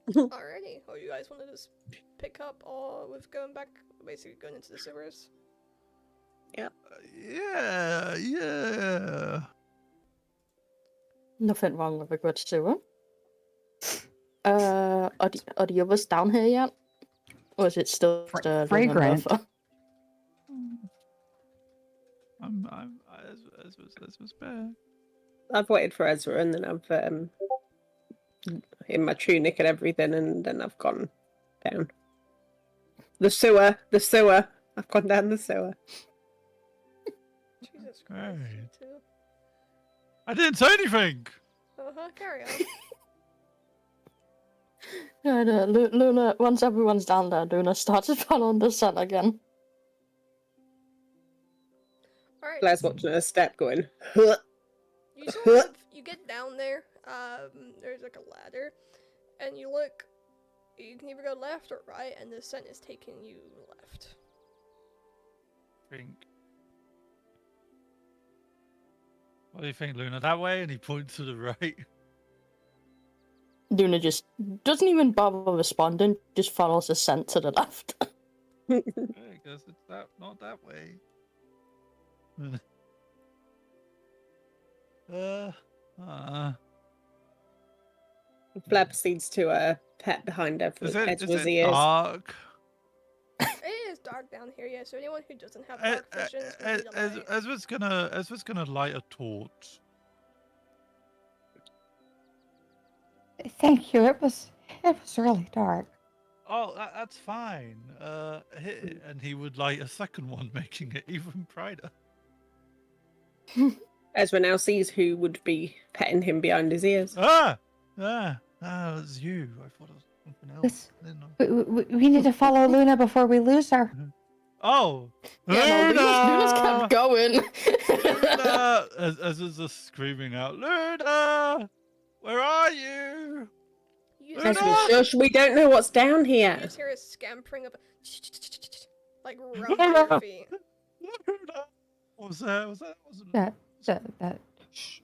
Alrighty. Oh, you guys want to just pick up all with going back, basically going into the sewers? Yeah. Nothing wrong with a good sewer. Are the others down here yet? Or is it still fragrant? As was bad. I've waited for Ezra, and then I've in my tunic and everything, and then I've gone down the sewer. I've gone down the sewer. Jesus Christ. Hey. You two. I didn't say anything. Carry on. Luna, once everyone's down there, Luna starts following the sun again. Alright. Blair's watching her step, going. You sort of, you get down there. There's like a ladder, and you look. You can either go left or right, and the sun is taking you left. Think. What do you think, Luna? That way? And he points to the right. Luna just doesn't even bother responding, just follows the scent to the left. I guess it's not that way. Blair proceeds to pet behind Is Ezra's it ears. dark? It is dark down here, yeah. So anyone who doesn't have dark vision is going to need a light. Ezra's gonna light a torch. Thank you. It was really dark. Oh, that's fine. And he would light a second one, making it even brighter. Ezra now sees who would be petting him behind his ears. It was you. I thought it was something else. I didn't know. We need to follow Luna before we lose her. Oh, Yeah, no, Luna's kept going. Luna! As is just screaming out, Luna! Where are you? You Luna! just, Shush, we don't know what's down you here. just hear a scampering up, like rubbing your feet. Luna! What was that? Wasn't That. Shh.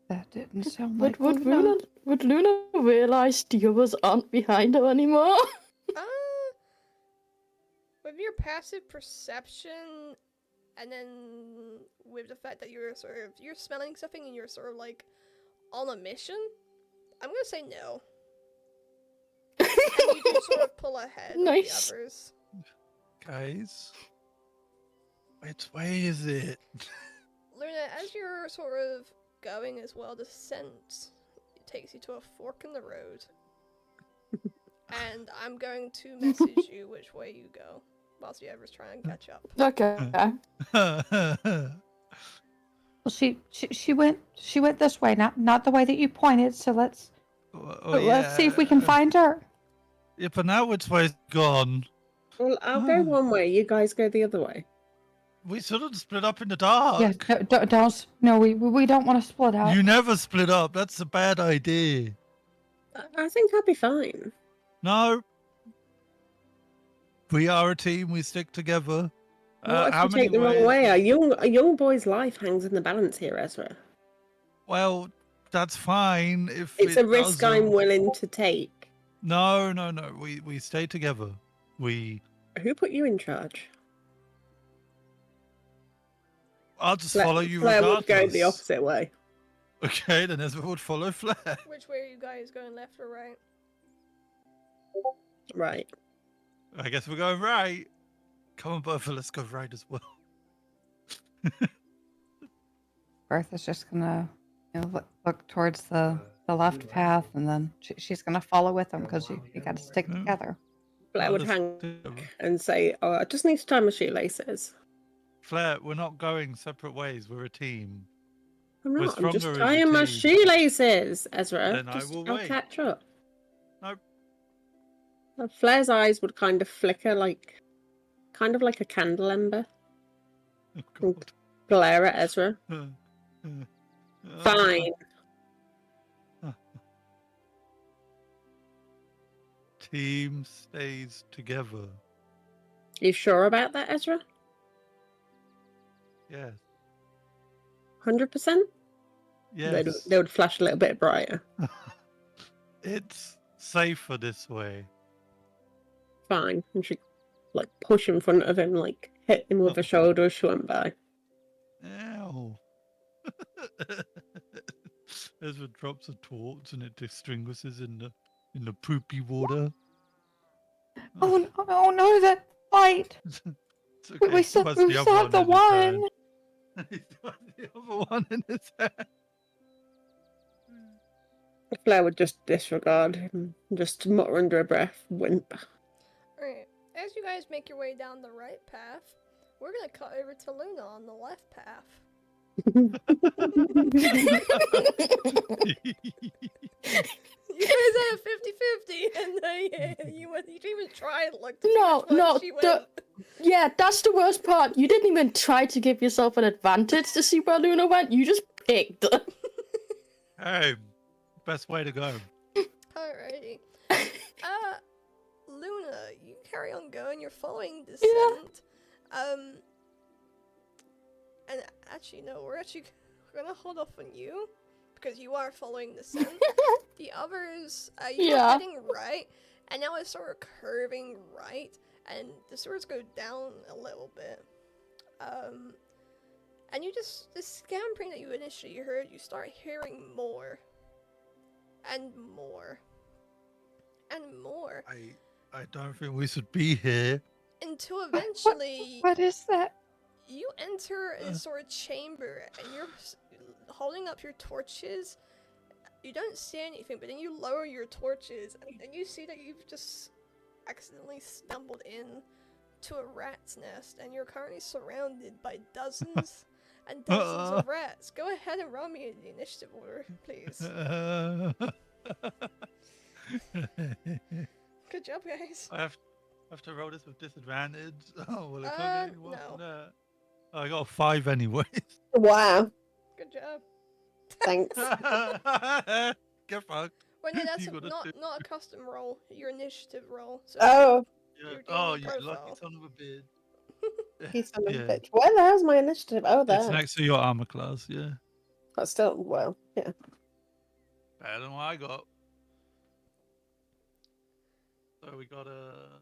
That didn't sound like Luna. Would Luna realize the others aren't behind her anymore? With your passive perception, and then with the fact that you're smelling something and you're sort of like on a mission, I'm gonna say no. And you do sort of pull ahead Nice. of the others. Guys, which way is it? Luna, as you're sort of going as well, the scent takes you to a fork in the road. And I'm going to message you which way you go, whilst the others try and catch up. Okay. Well, she went this way, not the way that you pointed. So let's see if we can find her. Yeah, but now which way's gone? Well, I'll go one way. You guys go the other way. We shouldn't split up in the dark. Yeah, we don't want to split out. You never split up. That's a bad idea. I think I'll be fine. No. We are a team. We stick together. What how if you take the many wrong ways? way? A young boy's life hangs in the balance here, Ezra. Well, that's fine. If It's it a risk doesn't. I'm willing to take. No. We stay together. Who put you in charge? I'll just follow you Flair regardless. would go the opposite way. Okay, then Ezra would follow Flair. Which way are you guys going, left or right? Right. I guess we're going right. Come on, Bertha, let's go right as well. Bertha's just gonna look towards the left path, and then she's gonna follow with them because you got to stick together. Flair would hang and say, "Oh, I just need to tie my shoelaces." Flair, we're not going separate ways. We're a team. I'm We're not. I'm just stronger as a tying my team. shoelaces, Ezra. Then I will I'll wait. catch up. Nope. Flair's eyes would kind of flicker kind of like a candle ember. Oh, God. Glare at Ezra. Fine. Team stays together. You sure about that, Ezra? Yes. 100%? Yes. They would flash a little bit brighter. It's safer this way. Fine. And she like push in front of him, like hit him with her shoulder as she went by. Ow. Ezra drops a torch and it extinguishes in the poopy water. Oh no, that fight! It's We okay. still Plus we the still other have the in his hand. one! He's got the other one in his hand. Flair would just disregard him, just mutter under her breath, wimp. Alright, as you guys make your way down the right path, we're gonna cut over to Luna on the left path. You guys had a 50-50, and you didn't even try and look to see No, which one no, she went. Yeah, that's the worst part. You didn't even try to give yourself an advantage to see where Luna went. You just picked. Hey, best way to go. Alrighty. Luna, you carry on going. You're following descent. And actually, no, we're gonna hold off on you because you are following descent. The others, you're Yeah. heading right, and now it's sort of curving right, and the swords go down a little bit. And you just, the scampering that you initially heard, you start hearing more. And more. And more. I don't think we should be here. Until eventually, What is that? you enter a sort of chamber, and you're holding up your torches. You don't see anything, but then you lower your torches, and you see that you've just accidentally stumbled in to a rat's nest, and you're currently surrounded by dozens and dozens of rats. Go ahead and roll me in the initiative order, please. Good job, guys. I have to roll this with disadvantage. Oh, well, it can't get any worse no. than that. Oh, I got a 5 anyway. Wow. Good job. Thanks. Get fucked. Well, no, that's You got a not two. a custom roll. Your initiative roll. So Oh, Yeah. You're doing Oh, the you profile. lucky son of a bitch. he's son of a Yeah. bitch. Where the hell's my initiative? Oh, It's there. next to your armor class, yeah. That's still, well, yeah. Better than what I got. So we got a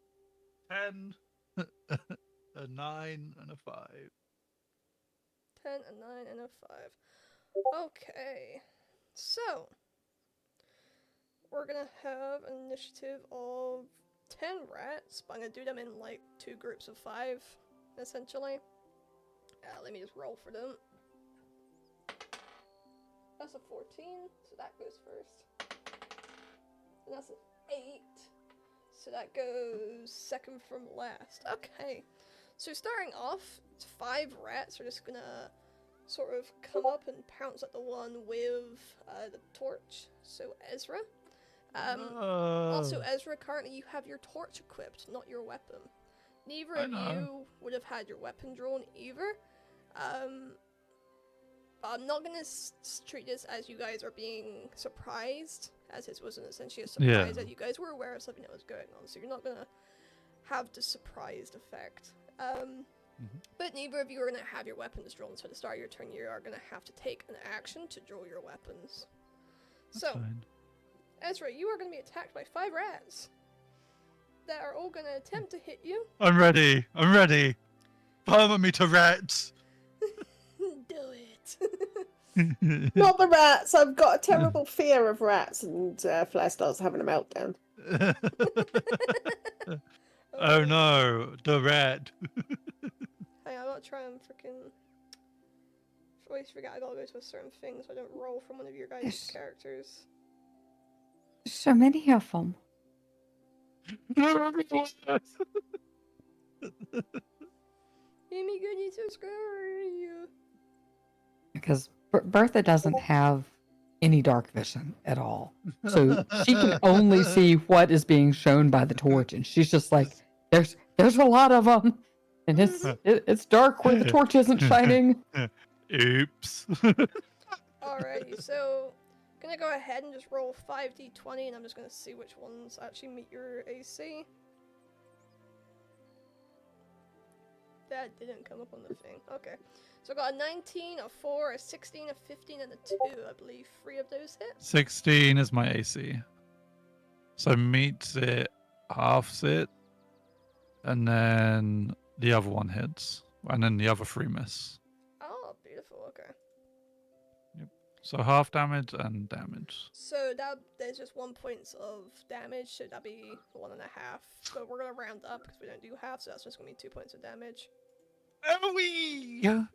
10, a 9, and a 5. 10, a 9, and a 5. Okay. So, we're gonna have an initiative of 10 rats, but I'm gonna do them in like 2 groups of 5, essentially. Let me just roll for them. That's a 14, so that goes first. And that's an 8, so that goes second from last. Okay. So starting off, 5 rats are just gonna sort of come up and pounce at the one with the torch. So Ezra. Also, Ezra, currently you have your torch equipped, not your weapon. Neither of you would have had your weapon drawn either. But I'm not gonna treat this as you guys are being surprised, as this wasn't essentially a surprise that you guys were aware of something that was going on. So you're not gonna have the surprised effect. But neither of you are going to have your weapons drawn, so at the start of your turn you are going to have to take an action to draw your weapons. That's so, fine. Ezra, you are going to be attacked by 5 rats that are all going to attempt to hit you. I'm ready. I'm ready. Palm me to rats. Do it. Not the rats. I've got a terrible fear of rats, and Flair starts having a meltdown. Oh no, the rat. Hang on, I gotta try and freaking. I always forget I gotta go to a certain thing so I don't roll from one of your guys' Yes. characters. There's so many of them. Give me goody so scary. Because Bertha doesn't have any dark vision at all. So she can only see what is being shown by the torch. And she's just like, there's a lot of them. And it's dark where the torch isn't shining. Oops. Alrighty, so gonna go ahead and just roll 5d20 and I'm just gonna see which ones actually meet your AC. That didn't come up on the thing. Okay. So I got a 19, a 4, a 16, a 15, and a 2, I believe. 3 of those hit. 16 is my AC. So meets it, halves it, and then the other one hits. And then the other 3 miss. Oh, beautiful. Okay. So half damage and damage. So that there's just 1 point of damage, so that'd be 1.5. But we're gonna round up because we don't do half, so that's just gonna be 2 points of damage. Owie!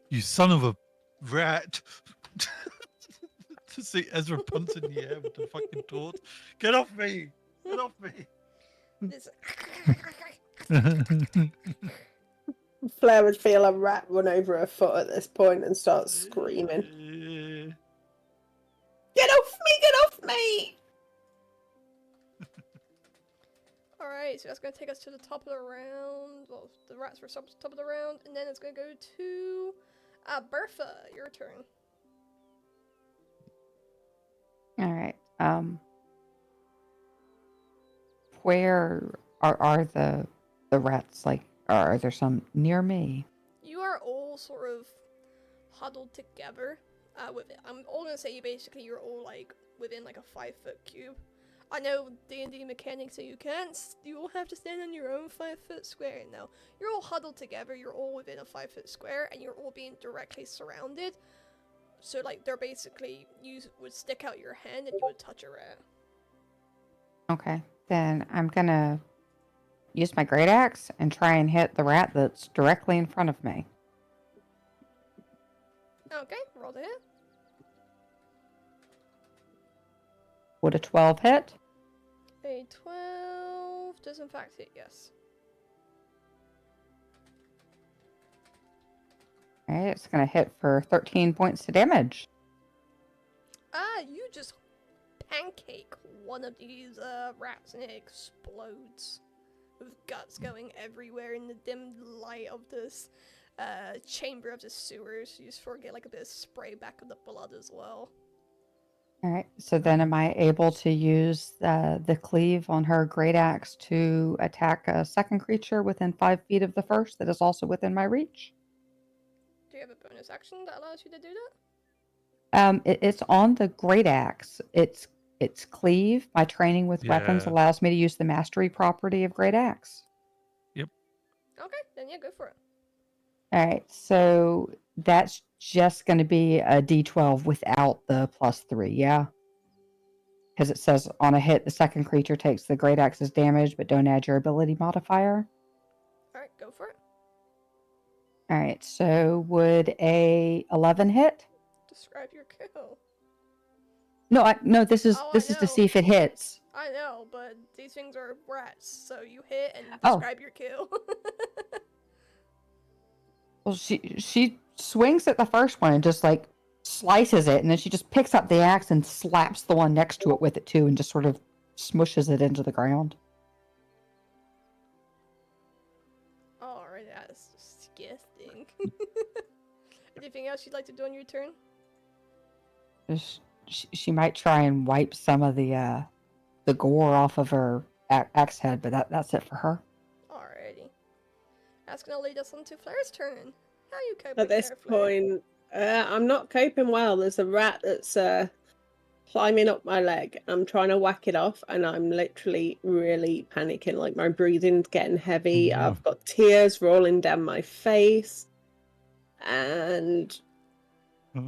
You son of a rat. To see Ezra punch in the air with the fucking torch. Get off me! Get off me! This. Flair would feel a rat run over her foot at this point and start screaming. Get off me! Get off me! Alright, so that's gonna take us to the top of the round. Well, the rats were top of the round, and then it's gonna go to Bertha, your turn. All right. Where are the rats? Like, are there some near me? You are all sort of huddled together. I'm all gonna say you're all like within like a 5-foot cube. I know D&D mechanics, so you all have to stand on your own 5-foot square. No, you're all huddled together. You're all within a 5-foot square, and you're all being directly surrounded. So like they're basically, you would stick out your hand and you would touch a rat. Okay, then I'm gonna use my great axe and try and hit the rat that's directly in front of me. Okay, roll to hit. Would a 12 hit? A 12 does in fact hit, yes. Alright, it's gonna hit for 13 points of damage. You just pancake one of these rats and it explodes with guts going everywhere in the dim light of this chamber of the sewers. You just forget like a bit of spray back of the blood as well. Alright, so then am I able to use the cleave on her great axe to attack a second creature within 5 feet of the first that is also within my reach? Do you have a bonus action that allows you to do that? It's on the great axe. It's cleave. My training with weapons Yeah. allows me to use the mastery property of great axe. Okay, then yeah, go for it. All right, so that's just going to be a d12 without the +3, yeah? Because it says on a hit, the second creature takes the great axe's damage, but don't add your ability modifier. Alright, go for it. All right, so would a 11 hit? Describe your kill. No, this is Oh, I this is to know. see if it hits. I know, but these things are rats, so you hit and Oh. describe your kill. Well, she swings at the first one and just like slices it, and then she just picks up the axe and slaps the one next to it with it too, and just sort of smushes it into the ground. Alright, that's disgusting. Anything else you'd like to do on your turn? She might try and wipe some of the gore off of her axe head, but that's it for her. Alrighty. That's gonna lead us on to Flair's turn. How you coping At this there, Flair? point, I'm not coping well. There's a rat that's climbing up my leg. I'm trying to whack it off, and I'm literally really panicking. Like, my breathing's getting heavy. Yeah. I've got tears rolling down my face, and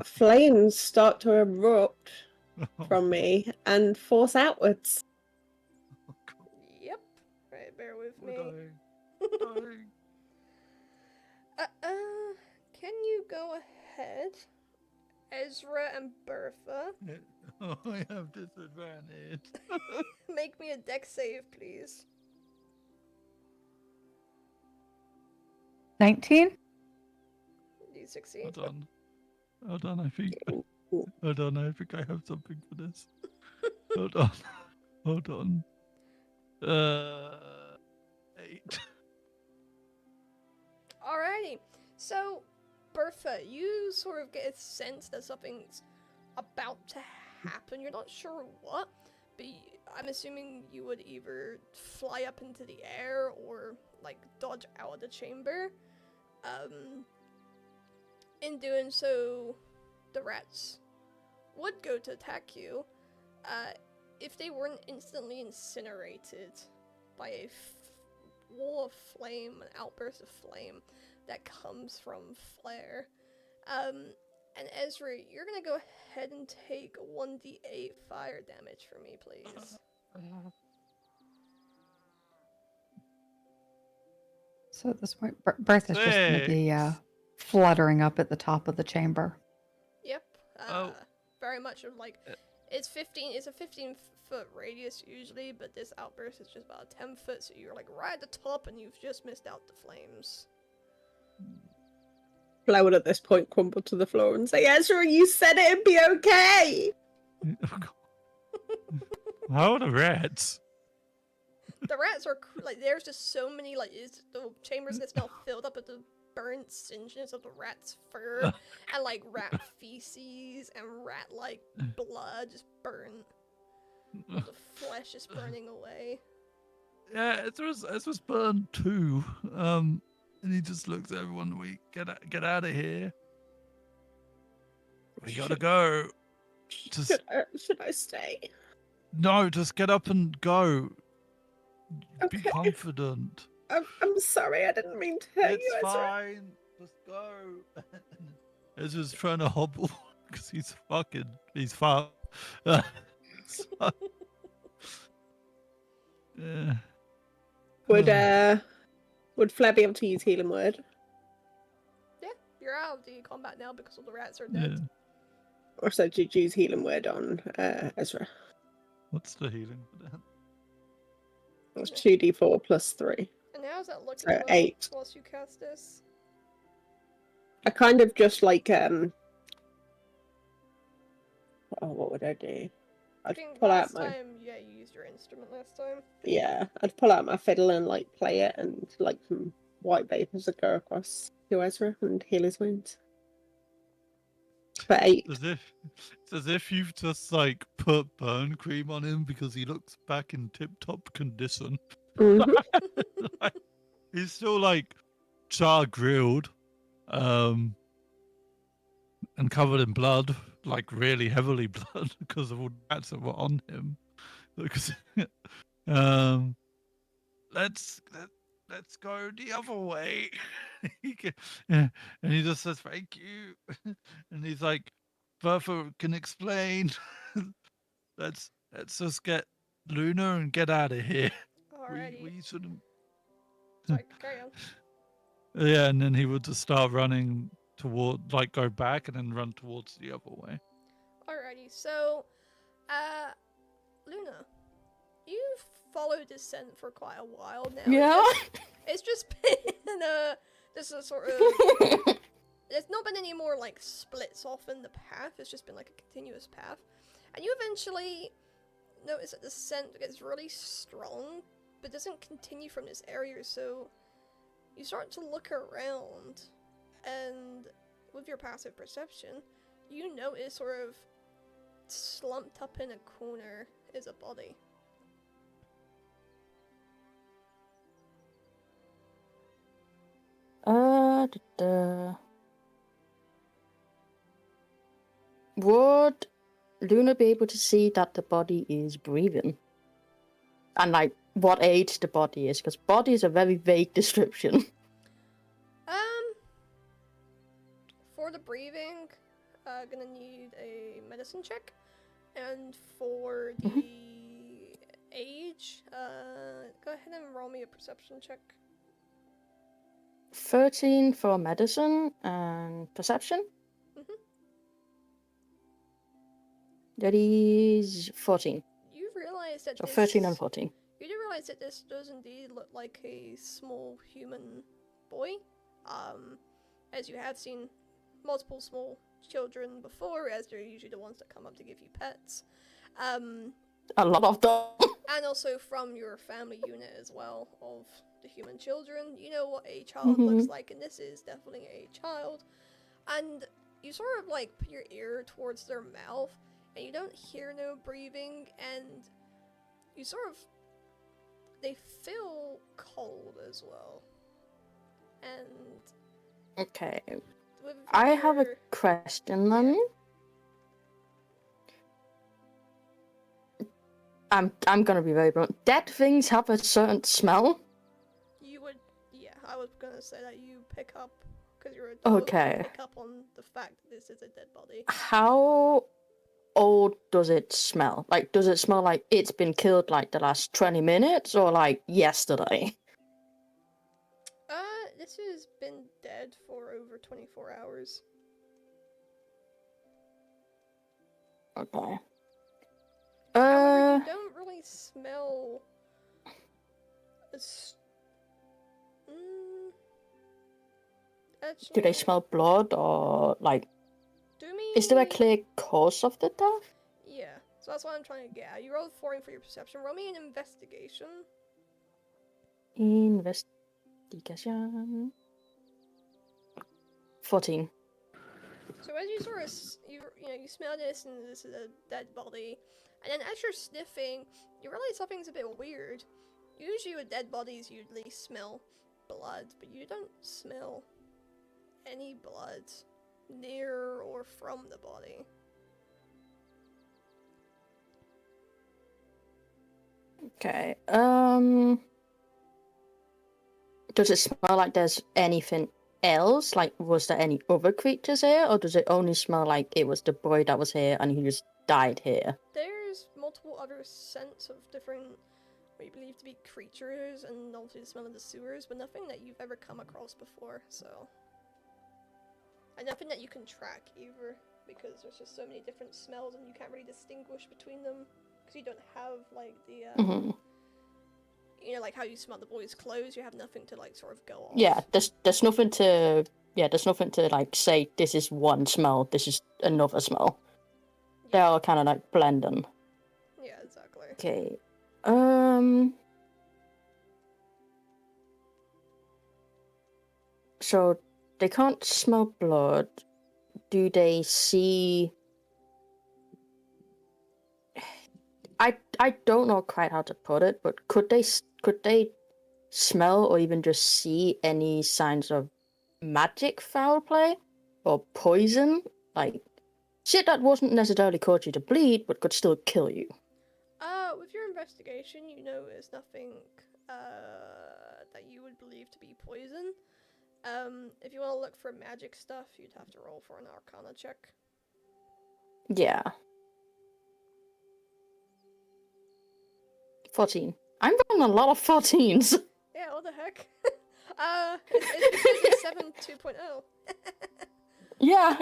flames start to erupt from me and force outwards. Yep. Right, bear with We're me. dying. We're dying. Can you go ahead, Ezra and Bertha? Oh, I have disadvantage. Make me a dex save, please. 19? Do you succeed? Hold on, I think I have something for this. Hold on. 8. Alrighty. So, Bertha, you sort of get a sense that something's about to happen. You're not sure what, but I'm assuming you would either fly up into the air or, like, dodge out of the chamber. in doing so, the rats would go to attack you if they weren't instantly incinerated by a wall of flame, an outburst of flame that comes from flare. And Ezra, you're gonna go ahead and take 1d8 fire damage for me, please. So at this point, Bertha's just going to be fluttering up at the top of the chamber. Yep. Oh. Very much of like, it's a 15-foot radius usually, but this outburst is just about 10 foot, so you're like right at the top and you've just missed out the flames. Flo would at this point crumble to the floor and say, Ezra, you said it'd be okay! How are the rats? The rats are like, there's just so many, like, the chambers gets now filled up with the burnt singeness of the rat's fur and like rat feces and rat like blood just burnt. The flesh is burning away. Yeah, it was burned too. And he just looks at everyone. We get out of here. We gotta go. Just Should I stay? no, just get up and go. Be Okay. confident. I'm sorry, I didn't mean to hurt It's you, Ezra. fine. Just go. Ezra's trying to hobble because he's fucked. So- yeah. Would Flair be able to use healing word? Yeah, you're out of the combat now because all the rats are dead. Yeah. Or so did you use healing word on Ezra? What's the healing for that? It was 2d4 plus 3. And how's that looking So 8. whilst you cast this? I kind of just like what would I do? I I'd think pull out last my time, yeah, you used your instrument last time. I'd pull out my fiddle and like play it, and like some white vapors would go across to Ezra and heal his wounds. For 8. It's as if you've just like put burn cream on him because he looks back in tip-top condition. Mhm. Like, he's still like char grilled, and covered in blood, like really heavily blood because of all the rats that were on him. Because, let's go the other way. Yeah, and he just says thank you, and he's like, Bertha can explain. let's just get Luna and get out of here. Alrighty. We shouldn't. Sorry, carry on. Yeah, and then he would just start running toward, like, go back and then run towards the other way. Alrighty, so, Luna, you've followed this scent for quite a while now. Yeah. It's just been this is sort of. There's not been any more like splits off in the path. It's just been like a continuous path, and you eventually notice that the scent gets really strong, but doesn't continue from this area. So you start to look around, and with your passive perception, you notice sort of slumped up in a corner is a body. Would Luna be able to see that the body is breathing? And like what age the body is? Because body is a very vague description. For the breathing, gonna need a medicine check, and for the age, go ahead and roll me a perception check. 13 for medicine and perception. Mhm. That is 14. You realize that So this 13 and 14. You do realize that this does indeed look like a small human boy. As you have seen multiple small children before, as they're usually the ones that come up to give you pets. A lot of them. And also from your family unit as well of the human children. You know what a child looks like, and this is definitely a child. And you sort of like put your ear towards their mouth, and you don't hear no breathing, and you sort of, they feel cold as well. And Okay. with I have a your- question then. I'm gonna be very blunt. Dead things have a certain smell. You would, yeah. I was gonna say that you pick up because you're a dog. Okay. You pick up on the fact that this is a dead body. How old does it smell? Like, does it smell like it's been killed like the last 20 minutes or like yesterday? This has been dead for over 24 hours. Okay. However, you don't really smell. Actually, Do they smell blood or like? Do me. Is there a clear cause of the death? Yeah, so that's what I'm trying to get at. You rolled 4 for your perception. Roll me an investigation. Investigation. 14. So as you sort of, you smell this, and this is a dead body, and then as you're sniffing, you realize something's a bit weird. Usually with dead bodies, you at least smell blood, but you don't smell any blood near or from the body. Okay. Does it smell like there's anything else? Like, was there any other creatures here, or does it only smell like it was the boy that was here and he just died here? There's multiple other scents of different, what you believe to be creatures, and obviously the smell of the sewers, but nothing that you've ever come across before, so. And nothing that you can track either, because there's just so many different smells and you can't really distinguish between them, because you don't have, like, the, like how you smell the boy's clothes, you have nothing to, like, sort of go off. Yeah, there's nothing to, like, say, this is one smell, this is another smell. Yeah. They're all kind of, like, blending. Yeah, exactly. Okay. So, they can't smell blood. Do they see... I don't know quite how to put it, but could they smell or even just see any signs of magic foul play or poison, like shit that wasn't necessarily cause you to bleed but could still kill you? With your investigation, you notice nothing that you would believe to be poison. If you want to look for magic stuff, you'd have to roll for an Arcana check. Yeah. 14. I'm running a lot of 14s. Yeah, what the heck? It's 7 2.0. Yeah.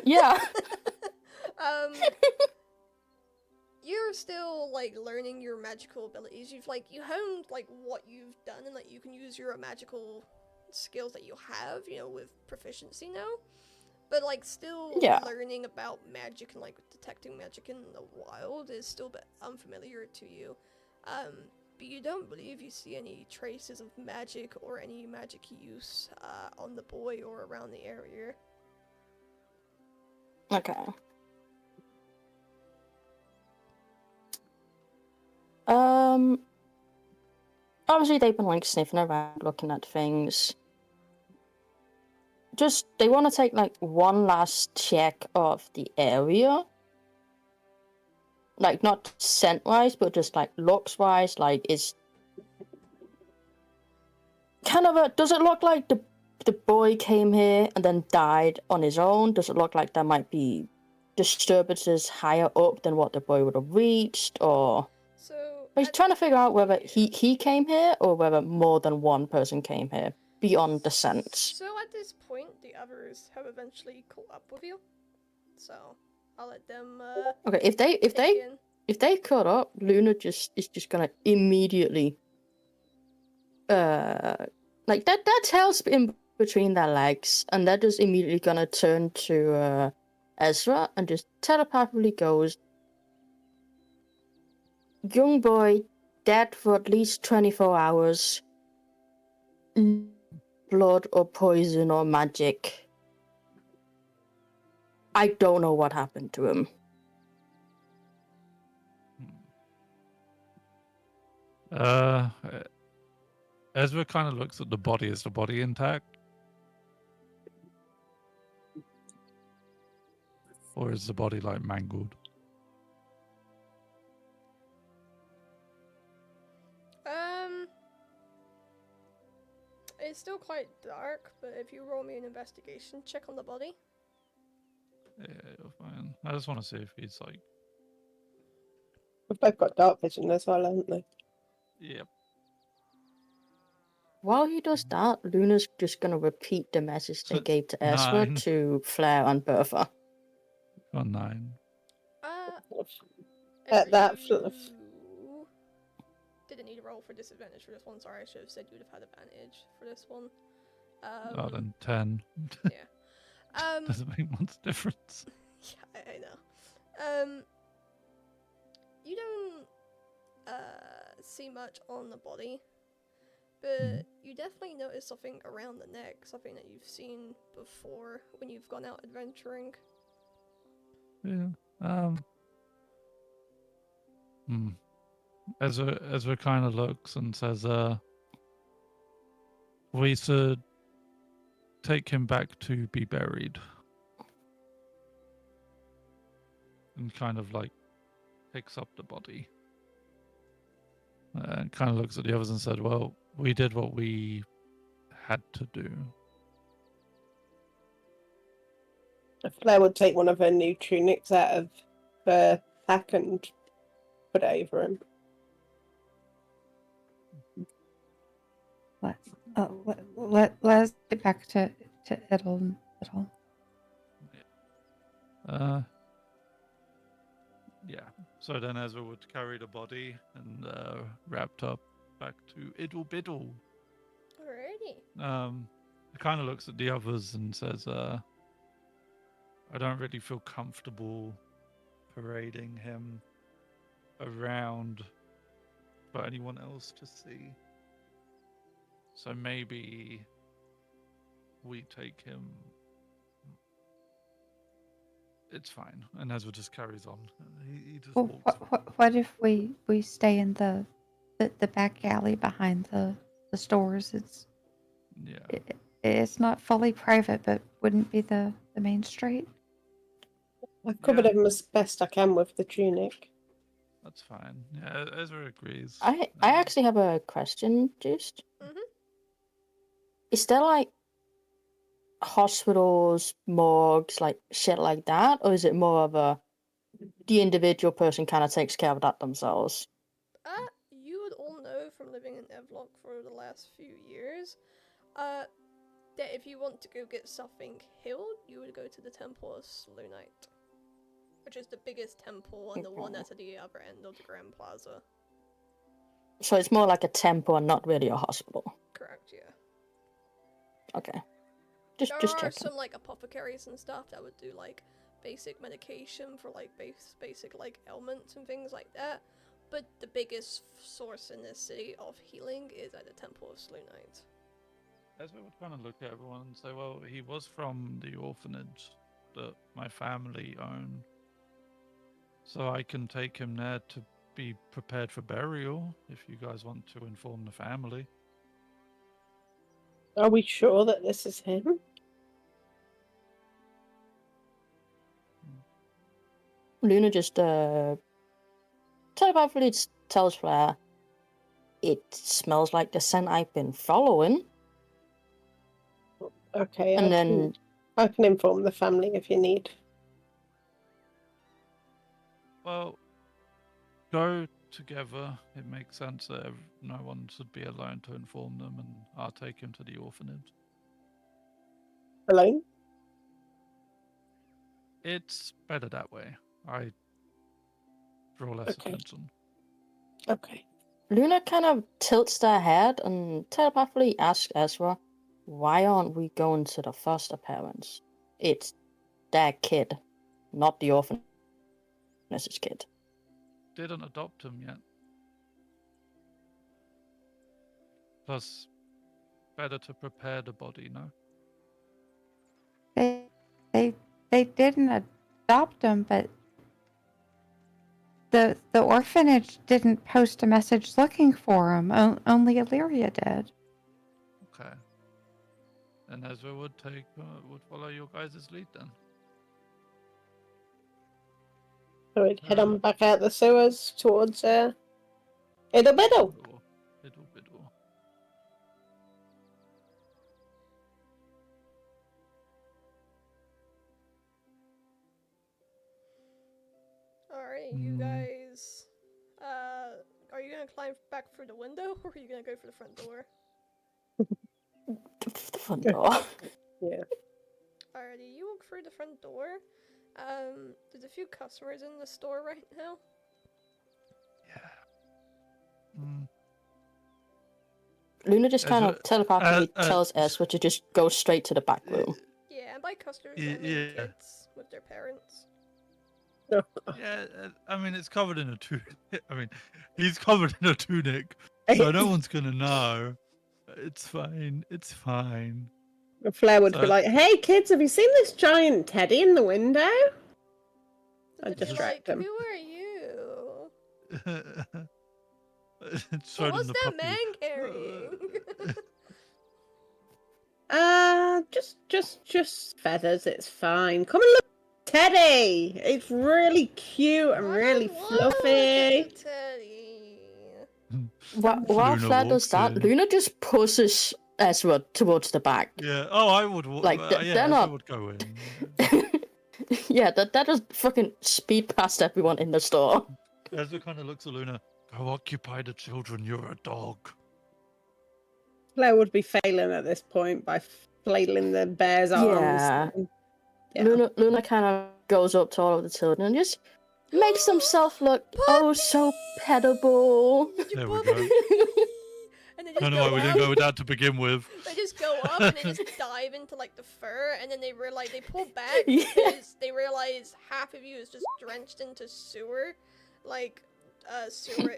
You're still, like, learning your magical abilities. You honed, like, what you've done, and, like, you can use your magical skills that you have, with proficiency now. But, like, still learning about magic and, like, detecting magic in the wild is still a bit unfamiliar to you. But you don't believe you see any traces of magic or any magic use on the boy or around the area. Okay. Obviously they've been, like, sniffing around, looking at things. Just, they want to take, like, one last check of the area. Like, not scent-wise, but just, like, looks-wise. Like, it's kind of a... Does it look like the boy came here and then died on his own? Does it look like there might be disturbances higher up than what the boy would have reached? Or... So... He's trying to figure out whether he came here or whether more than one person came here beyond the scent. So at this point, the others have eventually caught up with you. So I'll let them. Okay, if they caught up, Luna is just gonna immediately like that tail's in between their legs, and they're just immediately gonna turn to Ezra and just telepathically goes, "Young boy, dead for at least 24 hours. Blood or poison or magic. I don't know what happened to him." Ezra kind of looks at the body. Is the body intact? Or is the body like mangled? It's still quite dark, but if you roll me an investigation check on the body. Yeah, you're fine. I just want to see if he's like. We've both got dark vision as well, haven't we? Yep. While he does that, Luna's just gonna repeat the message they So, gave to Ezra 9. to Flair and Bertha. Got 9. At that You didn't need a roll for disadvantage for this one. Sorry, I should have said you would have had advantage for this one. Oh, then 10. Yeah. Doesn't make much difference. Yeah, I know. You don't see much on the body, but you definitely notice something around the neck, something that you've seen before when you've gone out adventuring. Yeah. Ezra kind of looks and says, we should take him back to be buried. And kind of like picks up the body. And kind of looks at the others and said, well, we did what we had to do. Flair would take one of her new tunics out of the pack and put it over him. Let's get back to Idle. Yeah. So then Ezra would carry the body and wrapped up back to Iddle Biddle. Alrighty. He kind of looks at the others and says, I don't really feel comfortable parading him around for anyone else to see. So maybe we take him. It's fine. And Ezra just carries on. He just Well, walks. what if we stay in the back alley behind the stores? It's not fully private, but wouldn't be the main street. I've covered him as best I can with the tunic. That's fine. Yeah, Ezra agrees. I actually have a question, just. Mhm. Is there like hospitals, morgues, like shit like that, or is it more of the individual person kind of takes care of that themselves? You would all know from living in Evlok for the last few years, that if you want to go get something healed, you would go to the Temple of Stillreach, which is the biggest temple and the one that's at the other end of the Grand Plaza. So it's more like a temple and not really a hospital. Correct, yeah. Okay. Just There are checking. some like apothecaries and stuff that would do like basic medication for like basic like ailments and things like that. But the biggest source in this city of healing is at the Temple of Stillreach. Ezra would kind of look at everyone and say, well, he was from the orphanage that my family owned. So I can take him there to be prepared for burial if you guys want to inform the family. Are we sure that this is him? Luna just telepathically tells Flair, it smells like the scent I've been following. Okay, And I can inform the family if you need. Well, go together. It makes sense that no one should be alone to inform them, and I'll take him to the orphanage. Alone? It's better that way. I draw less attention. Okay. Luna kind of tilts their head and telepathically asks Ezra, why aren't we going to the foster parents? It's their kid, not the orphaness's kid. Didn't adopt him yet. Plus, better to prepare the body, no? They didn't adopt him, but the orphanage didn't post a message looking for him. Only Illyria did. Okay. And Ezra would follow your guys' lead then. So we'd head on back out the sewers towards Iddle Biddle. Biddle, biddle. Alright, you guys. Are you gonna climb back through the window, or are you gonna go for the front door? The front door. Yeah. Alrighty, you walk through the front door. There's a few customers in the store right now. Yeah. Luna just kind of Ezra- telepathically uh, tells Ezra to just go straight to the back room. Yeah, and by customers, Yeah, I mean yeah. kids with their parents. Yeah, I mean, it's covered in a tunic. I mean, he's covered in a tunic, so no one's gonna know. It's fine. It's fine. Flair would be So- like, "Hey kids, have you seen this giant teddy in the window?" So I'd they'd be distract like, them. who are you? Showed him What's the that puppy. man carrying? Just feathers. It's fine. Come and look, Teddy. It's really cute and really fluffy. Teddy. While Luna Flair does walks that, in. Luna just pushes Ezra towards the back. Yeah. Oh, I would. Like, Yeah, they're Ezra not- would go in. Yeah, that just fucking speed past everyone in the store. Ezra kind of looks at Luna. Go occupy the children. You're a dog. Flair would be failing at this point by flailing the bear's arms. Yeah. Yeah. Luna kind of goes up to all of the children and just makes himself look so pettable. There we go. And they I just don't know go why we up. didn't go with that to begin with. They just go up and they just dive into like the fur, and then they realize they pull back Yeah. because they realize half of you is just drenched into sewer, like sewer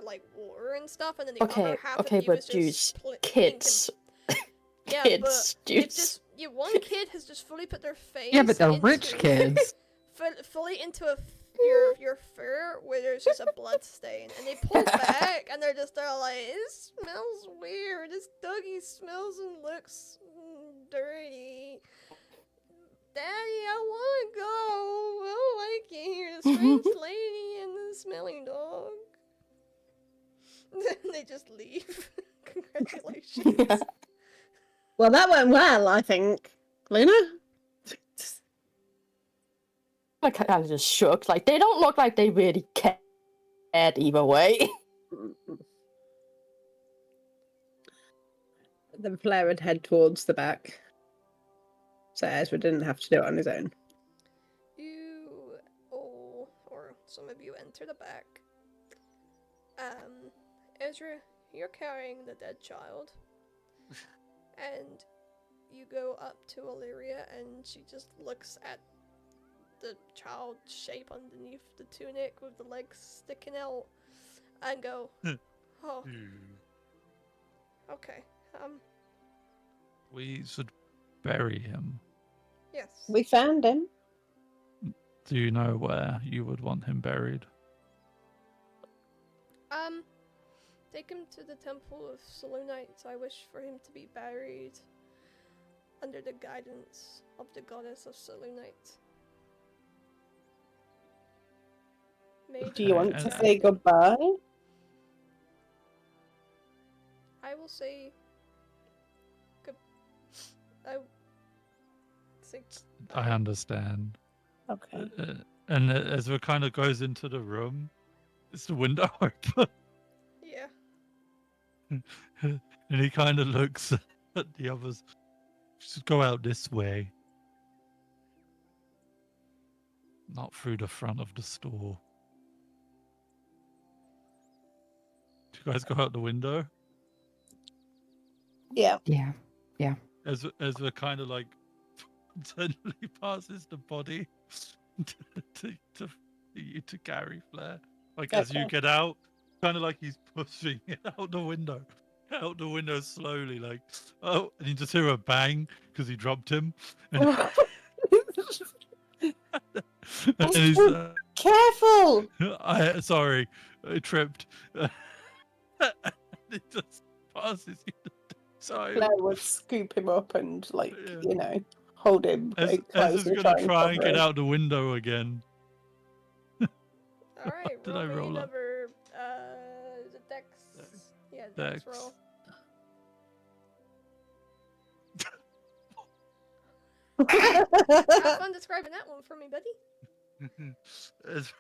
like water and stuff, and then the other half okay, of you but is Juice, just kids, Yeah, kids, but Juice. it's just one kid has just fully put their face. Yeah, but they're into, rich kids. fully into your fur where there's just a blood stain, and they pull back and they're like, it smells weird. This doggy smells and looks dirty. Daddy, I want to go. I don't like it here. The strange lady and the smelly dog. Then they just leave. Congratulations. Yeah. Well, that went well, I think. Luna? I kind of just shook. Like, they don't look like they really cared either way. Then Flair would head towards the back. So Ezra didn't have to do it on his own. You all, or some of you, enter the back. Ezra, you're carrying the dead child. And you go up to Illyria, and she just looks at the child shape underneath the tunic with the legs sticking out, and go, oh, okay, We should bury him. yes. We found him. Do you know where you would want him buried? Take him to the Temple of Selenites. I wish for him to be buried under the guidance of the goddess of Selenite. Do you want to and- say goodbye? I will say good. I say I understand. Okay. And Ezra kind of goes into the room. Is the window open? yeah. And he kind of looks at the others. Just go out this way. Not through the front of the store. Do you guys go out the window? Yeah. Yeah. Ezra kind of like intently passes the body to you to carry Flair. Like as you Okay. get out, kind of like he's pushing it out the window slowly. Like, oh, and you just hear a bang because he dropped him. And, and he's, Careful! sorry, I tripped. And he just passes you to the side. Flair would scoop him up and, like, Yeah. hold him very close Ezra's and gonna try try and cover get him. out the window again. All right, Did roll I me roll up? another. Is it Dex? Yeah, Dex Dex. roll. Have fun describing that one for me, buddy. As-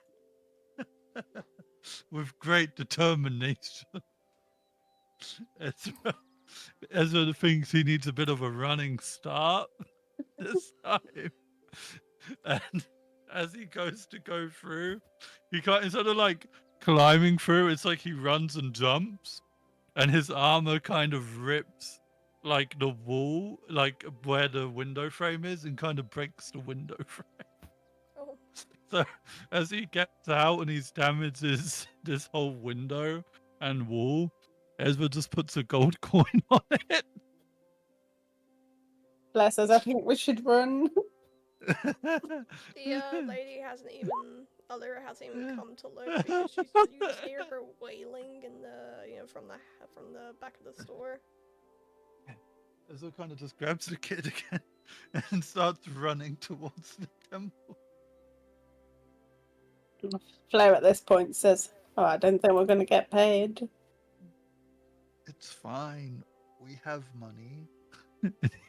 With great determination. Ezra thinks he needs a bit of a running start this time. And as he goes to go through, he can't, instead of like climbing through, it's like he runs and jumps, and his armor kind of rips like the wall, like where the window frame is, and kind of breaks the window frame. Oh, So as he gets out and he's damages this whole window and wall, Ezra just puts a gold coin on it. Bless us, I think we should run. the lady hasn't even. Other hasn't even come to look because you just hear her wailing in the from the back of the store. Ezra kind of just grabs the kid again and starts running towards the temple. Flair at this point says, "Oh, I don't think we're going to get paid." It's fine. We have money.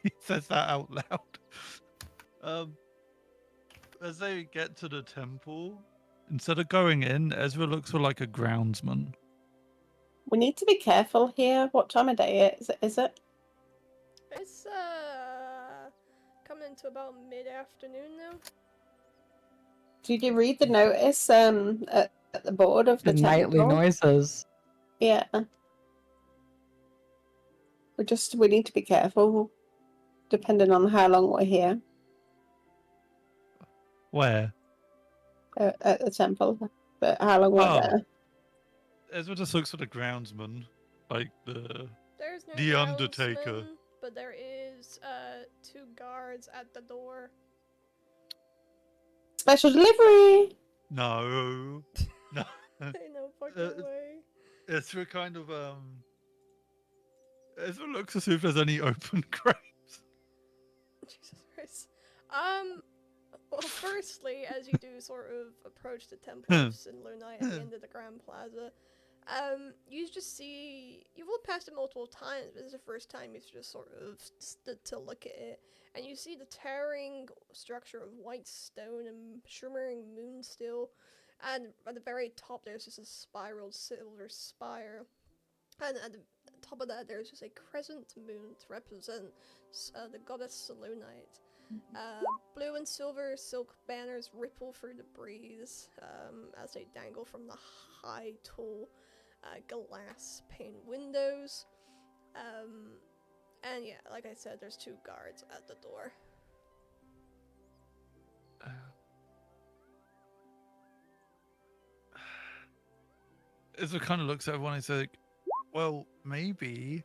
He says that out loud. As they get to the temple, instead of going in, Ezra looks for like a groundsman. We need to be careful here. What time of day is it? It's coming into about mid-afternoon now. Did you read the notice at the board of the The nightly temple? noises. Yeah. We need to be careful, depending on how long we're here Where? at the temple. But how long we're Oh. there? Ezra just looks for the groundsman, like the There's no The Undertaker. groundsman, but there is 2 guards at the door. Special delivery. no, no. Ain't no fucking way. Ezra kind of Ezra looks to see if there's any open grapes. Jesus Christ. Well, firstly, as you do sort of approach the temple of Sin Lunite at the end of the Grand Plaza, you just see, you've walked past it multiple times, but this is the first time you've just sort of stood to look at it, and you see the towering structure of white stone and shimmering moon still, and at the very top there's just a spiral silver spire, and at the top of that there's just a crescent moon to represent the goddess Selûnite. Blue and silver silk banners ripple through the breeze as they dangle from the high, tall glass pane windows. And yeah, like I said, there's 2 guards at the door. Ezra kind of looks at everyone and says, like, well, maybe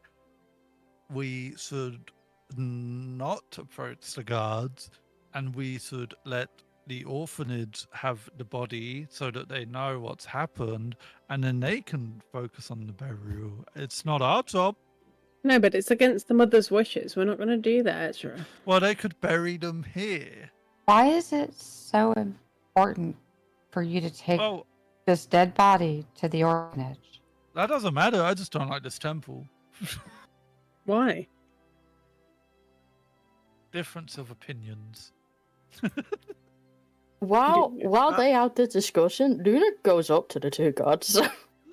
we should not approach the guards and we should let the orphanage have the body so that they know what's happened and then they can focus on the burial. It's not our job. No, but it's against the mother's wishes. We're not going to do that, Ezra. Well, they could bury them here. Why is it so important for you to take Well, this dead body to the orphanage? that doesn't matter. I just don't like this temple. Why? Difference of opinions. While they have the discussion, Luna goes up to the 2 guards.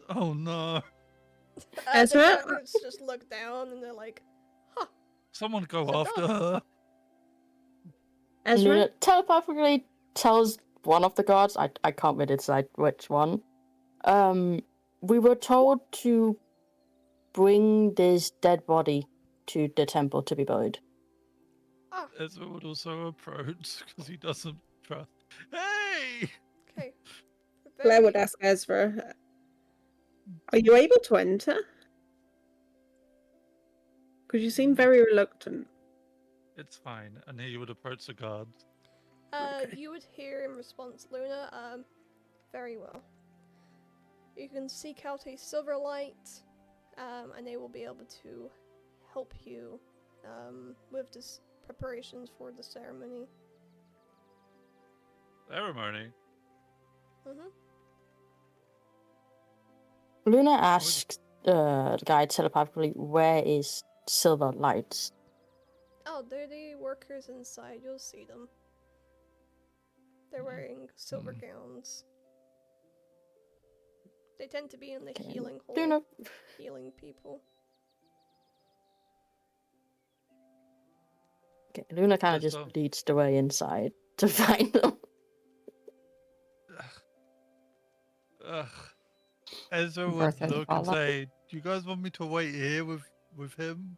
Oh no. Ezra? The guards just look down and they're like, Someone go So after done. her. Ezra? Luna telepathically tells one of the guards, I can't really decide which one. We were told to bring this dead body to the temple to be buried. Ezra would also approach because he doesn't trust. Hey! okay. Blair would ask Ezra, are you able to enter? Because you seem very reluctant. It's fine. And he would approach the guards. Okay. You would hear in response, Luna, very well. You can seek out a silver light, and they will be able to help you with this preparations for the ceremony. Ceremony? Mm-hmm. Luna asks the guy telepathically, "Where is Silver Lights?" Oh, they're the workers inside. You'll see them. They're wearing silver gowns. They tend to be in the Okay, healing hall, Luna, healing people. okay, Luna kind of Yes, just so- leads the way inside to find them. Ugh. Ezra would Bertha look and follow. say, "Do you guys want me to wait here with him?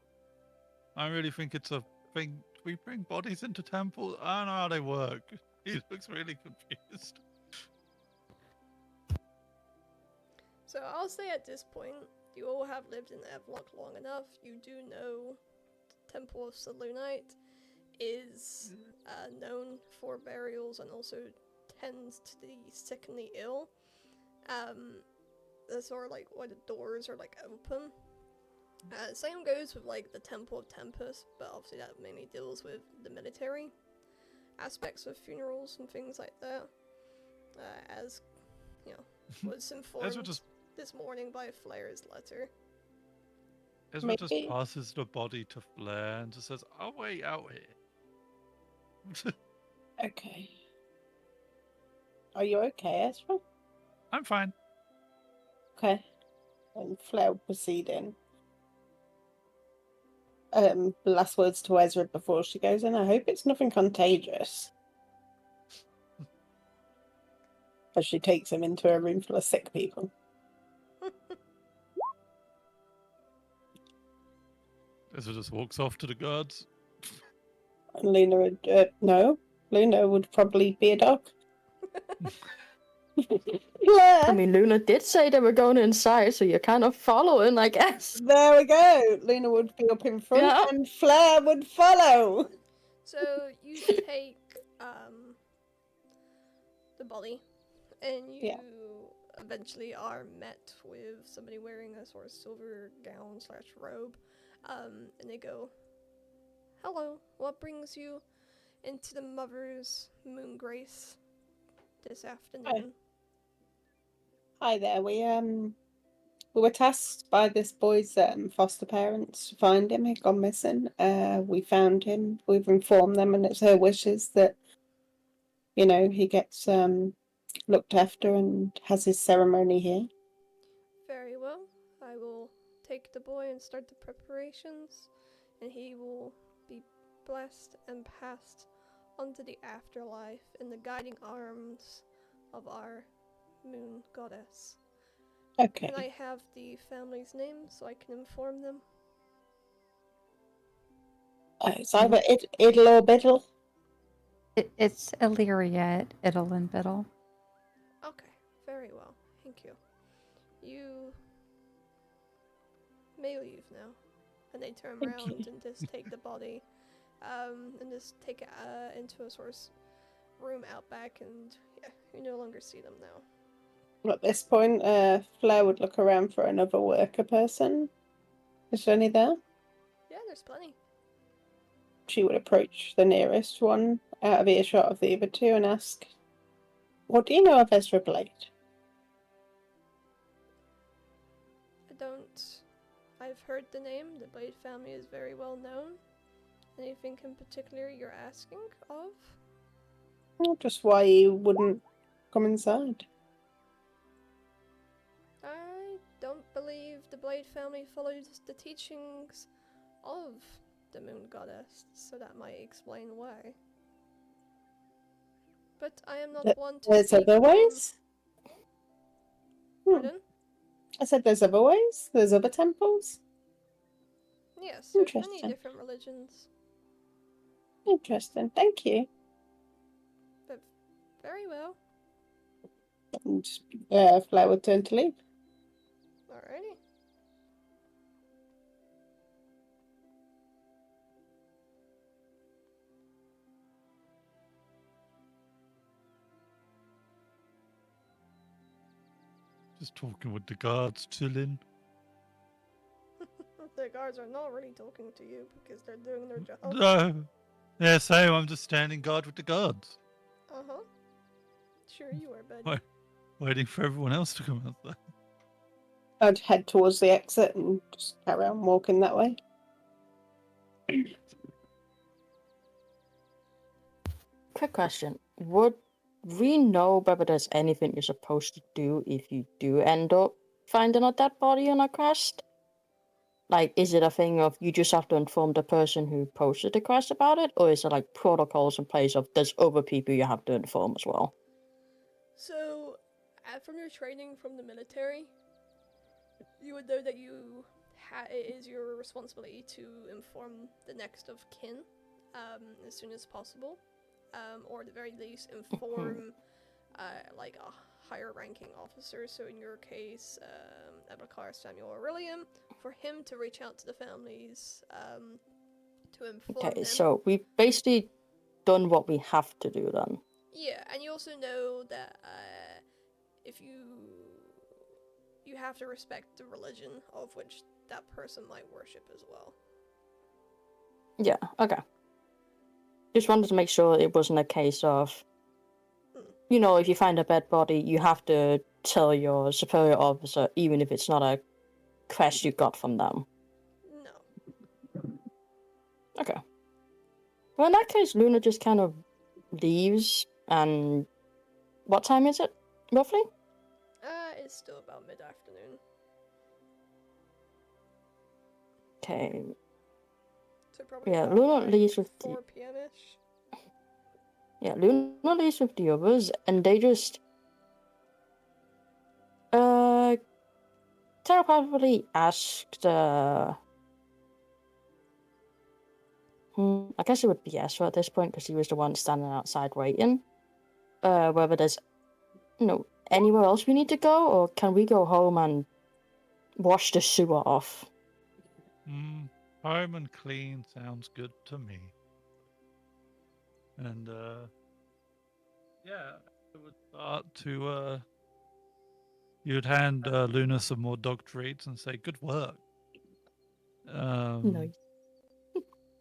I really think it's a thing. Do we bring bodies into temples? I don't know how they work." He looks really confused. So I'll say at this point, you all have lived in Evlok long enough. You do know the Temple of Selunite is known for burials and also tends to the sick and the ill. That's sort of like why the doors are like open. Same goes with like the Temple of Tempest, but obviously that mainly deals with the military aspects of funerals and things like that. As you know, was informed this morning by Flair's letter. Ezra just Maybe. passes the body to Flair and just says, "I'll wait out here." Okay. Are you okay, Ezra? I'm fine. Okay. And Flair will proceed in. Last words to Ezra before she goes in. I hope it's nothing contagious. As she takes him into a room full of sick people. Ezra just walks off to the guards. And Luna would, no. Luna would probably be a dog. I mean, Luna did say they were going inside, so you're kind of following, I guess. There we go. Luna would be up in front Yeah. and Flair would follow. So you take the body, and you eventually are met with somebody wearing a sort of silver gown / robe, and they go, "Hello, what brings you into the Mother's Moon Grace this afternoon?" Hi there. We were tasked by this boy's foster parents to find him. He'd gone missing. We found him. We've informed them, and it's her wishes that he gets looked after and has his ceremony here. Very well. I will take the boy and start the preparations, and he will be blessed and passed onto the afterlife in the guiding arms of our moon goddess. Okay. Can I have the family's name so I can inform them? It's either Idle or Biddle. It's Illyria, Iddle and Biddle. Okay, very well. Thank you. You may leave now. And they turn Thank around you. and just take the body, and just take it into a sort of room out back, and yeah, you no longer see them now. At this point, Flair would look around for another worker person. Is there any there? Yeah, there's plenty. She would approach the nearest one out of earshot of the other two and ask, "What do you know of Ezra Blade?" I've heard the name. The Blade family is very well known. Anything in particular you're asking of? Well, just why you wouldn't come inside. I don't believe the Blade family follows the teachings of the Moon Goddess, so that might explain why. But I am not one to There's speak other on- ways? Pardon? I said there's other ways? There's other temples? Yes, there's many Interesting. different religions. Interesting. Thank you. But very well. And Flair would turn to leave. Alrighty. Just talking with the guards, chilling. The guards are not really talking to you because they're doing their job. No. Yeah, same. I'm just standing guard with the guards, Sure you are, buddy. Why? Waiting for everyone else to come out there. I'd head towards the exit and just carry on walking that way. Quick question. Would we know whether there's anything you're supposed to do if you do end up finding a dead body on a quest? Like, is it a thing of you just have to inform the person who posted the quest about it? Or is there, like, protocols in place of there's other people you have to inform as well? So, from your training from the military, you would know that it is your responsibility to inform the next of kin as soon as possible, or at the very least inform like a higher ranking officer. So in your case, Evlok Samuel Aurelium, for him to reach out to the families to inform Okay, them. so we've basically done what we have to do then. Yeah, and you also know that if you have to respect the religion of which that person might worship as well. Yeah, okay. Just wanted to make sure it wasn't a case of, you know, if you find a dead body, you have to tell your superior officer, even if it's not a quest you got from them. No. Okay. Well, in that case, Luna just kind of leaves, and what time is it, roughly? It's still about mid-afternoon. Okay. So probably Yeah, about, Luna like, leaves with 4 p.m.-ish. Yeah, Luna leaves with the others, and they just telepathically asked I guess it would be Ezra at this point because he was the one standing outside waiting. Whether there's anywhere else we need to go, or can we go home and wash the sewer off? Home and clean sounds good to me. And yeah, I would start to you'd hand Luna some more dog treats and say, "Good work." Nice.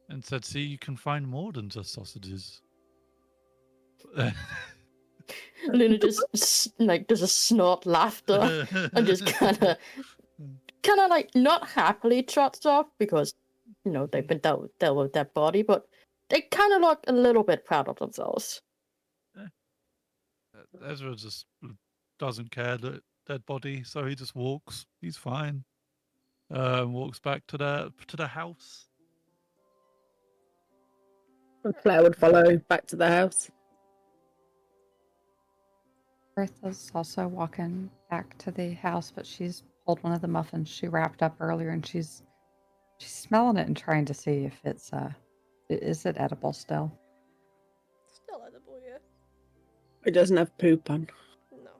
And said, "See, you can find more than just sausages." Luna just does a snort laughter and just kind of like not happily trots off because they've been dealt with their body, but they kind of look a little bit proud of themselves. Ezra just doesn't care that dead body, so he just walks. He's fine. Walks back to the house. Claire would follow back to the house. Bertha's also walking back to the house, but she's pulled one of the muffins she wrapped up earlier, and she's smelling it and trying to see if it's is it edible still? Still edible, yeah. It doesn't have poop on. No.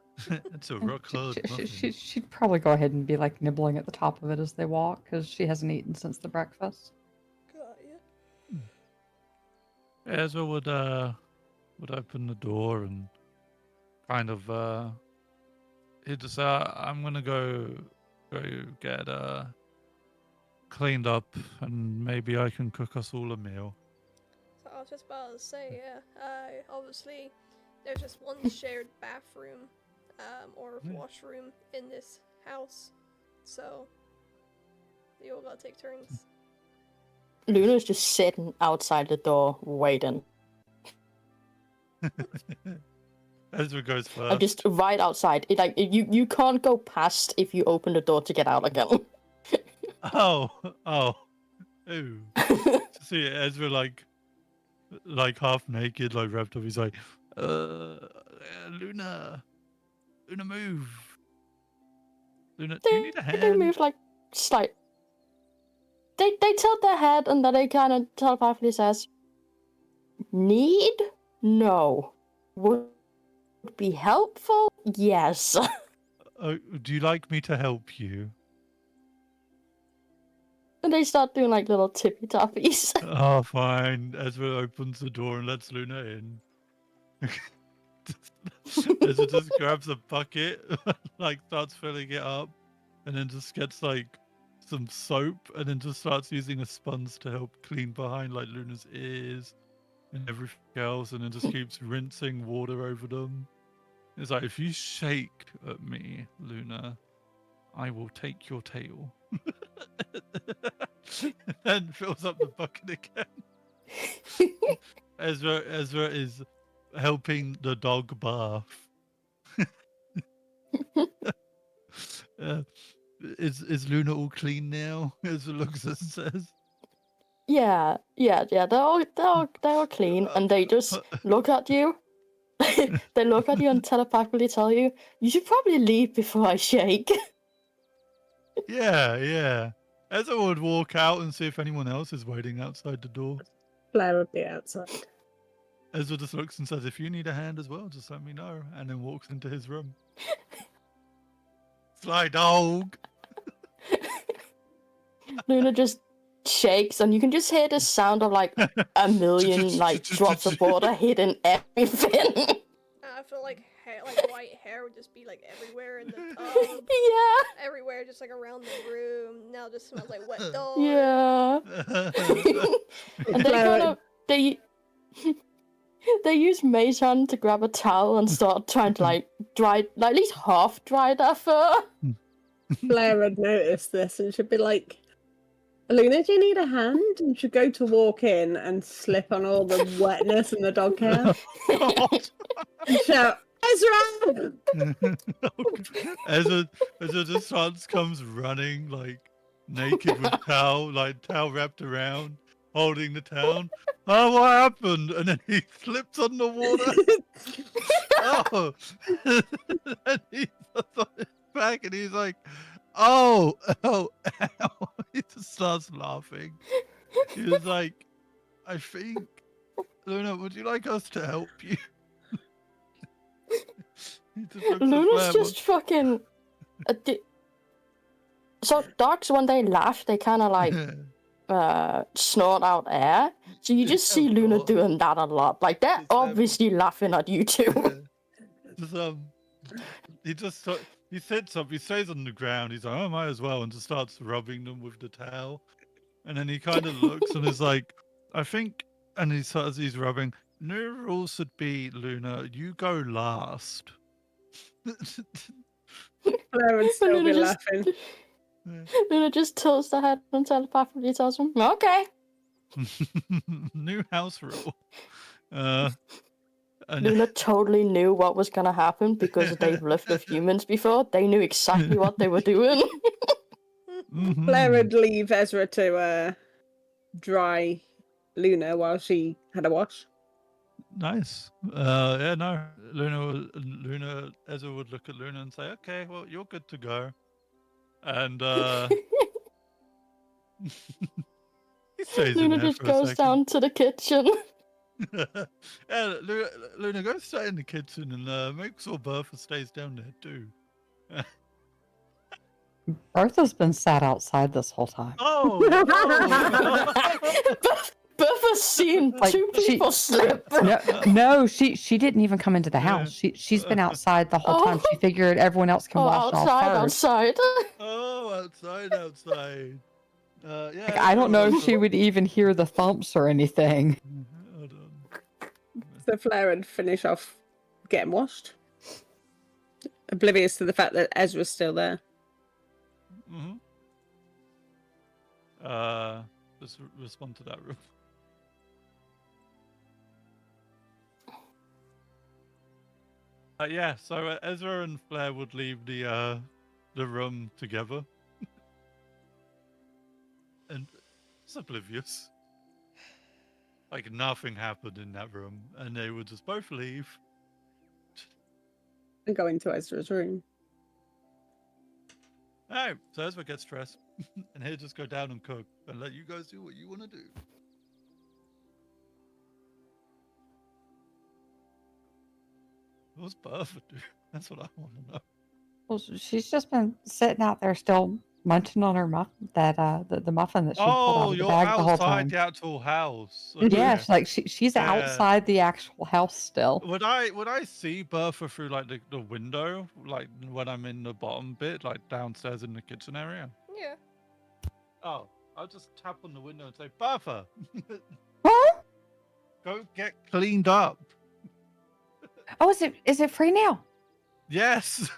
It's a rock hard muffin. She'd probably go ahead and be like nibbling at the top of it as they walk because she hasn't eaten since the breakfast. Got ya. Ezra would open the door and kind of he'd just I'm gonna go get cleaned up and maybe I can cook us all a meal. So I was just about to say, yeah. Obviously, there's just one shared bathroom, or washroom in this house, so you all gotta take turns. Luna's just sitting outside the door waiting. Ezra goes first. I'm just right outside. You can't go past if you open the door to get out again. Oh. See Ezra like half naked, like wrapped up. He's like, Luna, move. Luna, do you need a hand? They move like slight. They tilt their head and then they kind of telepathically says, "Need? No. Would be helpful? Yes." Do you like me to help you? And they start doing like little tippy tappies. Oh, fine. Ezra opens the door and lets Luna in. Ezra just grabs a bucket, like starts filling it up, and then just gets like some soap, and then just starts using a sponge to help clean behind like Luna's ears and everything else, and then just keeps rinsing water over them. It's like, if you shake at me, Luna, I will take your tail. And fills up the bucket again. Ezra is helping the dog bath. Is Luna all clean now? Ezra looks and says. Yeah. They're all clean, and they just look at you. They look at you and telepathically tell you, "You should probably leave before I shake." Yeah. Ezra would walk out and see if anyone else is waiting outside the door. Blair would be outside. Ezra just looks and says, "If you need a hand as well, just let me know," and then walks into his room. Sly dog. Luna just shakes, and you can just hear the sound of like a million like drops of water hitting everything. I feel like hair, like white hair would just be like everywhere in the tub. Yeah. Everywhere, just like around the room. Now it just smells like wet dog. Yeah. And they kind of they use Mage Hand to grab a towel and start trying to like dry, like at least half dry their fur. Blair would notice this and she'd be like, Luna, do you need a hand? And she'd go to walk in and slip on all the wetness in the dog hair. And shout, Ezra! Ezra just comes running like naked with towel wrapped around, holding the towel. Oh, what happened? And then he slips on the water. Oh, and he's on his back, and he's like, "Oh, ow." He just starts laughing. He was like, "I think, Luna, would you like us to help you?" He just looks at Luna's Blair, just fucking. So dogs, when they laugh, they kind of like snort out air. So you just see Luna course. doing that a lot. Like they're It's obviously laughing at you too. Just, he sits up, he stays on the ground, he's like, "Oh, might as well," and just starts rubbing them with the towel. And then he kind of looks and is like, "I think," and he starts, he's rubbing, "New rules should be, Luna, you go last." Blair would still Luna be just- laughing. Luna just tilts the head and telepathically tells him, "Okay." New house rule. And Luna totally knew what was gonna happen because they've lived with humans before. They knew exactly what they were doing. Mhm. Blair would leave Ezra to dry Luna while she had a wash. Nice. Yeah, no. Luna, Ezra would look at Luna and say, "Okay, well, you're good to go." And he stays in Luna there just for a goes second. down to the kitchen. Yeah, Luna, go stay in the kitchen and make sure Bertha stays down there too. Bertha's been sat outside this whole time. Oh! Bertha's seen Like, two people slip. No, she didn't even come into the Yeah. house. She's been outside the whole time. She Oh. figured everyone else can Oh, wash off first. outside. Oh, outside. Yeah. Like, I don't know if she would even hear the thumps or anything. Hold on. So Blair would finish off getting washed, oblivious to the fact that Ezra's still there. Mm-hmm. Just respond to that room. Yeah, so Ezra and Flair would leave the room together. And it's oblivious. Like nothing happened in that room, and they would just both leave. And go into Ezra's room. Alright, so Ezra gets dressed, and he'll just go down and cook, and let you guys do what you want to do. What's Bertha do? That's what I want to know. Well, she's just been sitting out there still munching on her muffin, the muffin that she pulled out Oh, of the you're bag the whole time. outside the actual house. Yeah, Okay. like she's Yeah. outside the actual house still. Would I see Bertha through like the window, like when I'm in the bottom bit, like downstairs in the kitchen area? Yeah. Oh, I'll just tap on the window and say, "Bertha, Huh? go get cleaned up." Oh, is it free now? Yes.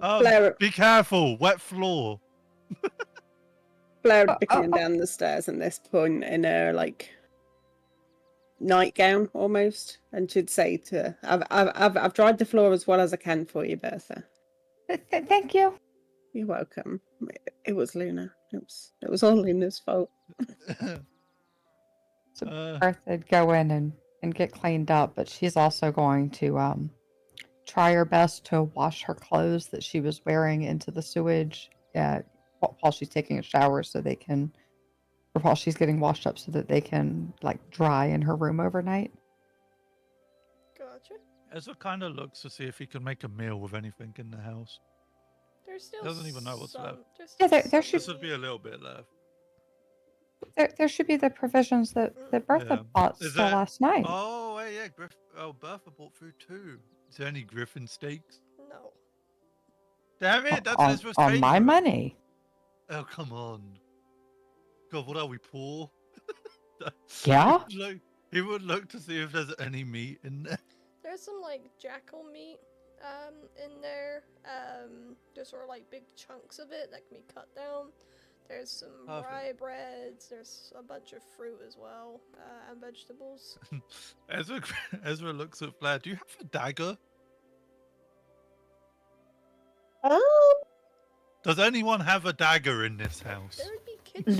Blair, Be careful, wet floor. Blair would be coming down the stairs at this point in her like nightgown almost, and she'd say to, "I've dried the floor as well as I can for you, Bertha." Thank you. You're welcome. It was Luna. It was all Luna's fault. So Uh, Bertha'd go in and get cleaned up, but she's also going to try her best to wash her clothes that she was wearing into the sewage while she's taking a shower, so they can, or while she's getting washed up, so that they can like dry in her room overnight. Gotcha. Ezra kind of looks to see if he can make a meal with anything in the house. There's still Doesn't even know what's some, left. there's Yeah, still there some should- This would be a little bit left. There should be the provisions that Bertha Yeah. bought Is still that- last night. Oh, wait, yeah. Bertha bought food too. Is there any griffin steaks? No. Damn it, that's on, Ezra's on my favorite. money. Oh, come on. God, what are we, poor? Yeah? He would look to see if there's any meat in there. There's some like jackal meat in there. Just sort of like big chunks of it that can be cut down. There's some Perfect. rye breads. There's a bunch of fruit as well, and vegetables. Ezra looks at Flair. Do you have a dagger? Does anyone have a dagger in this house? There would be kids.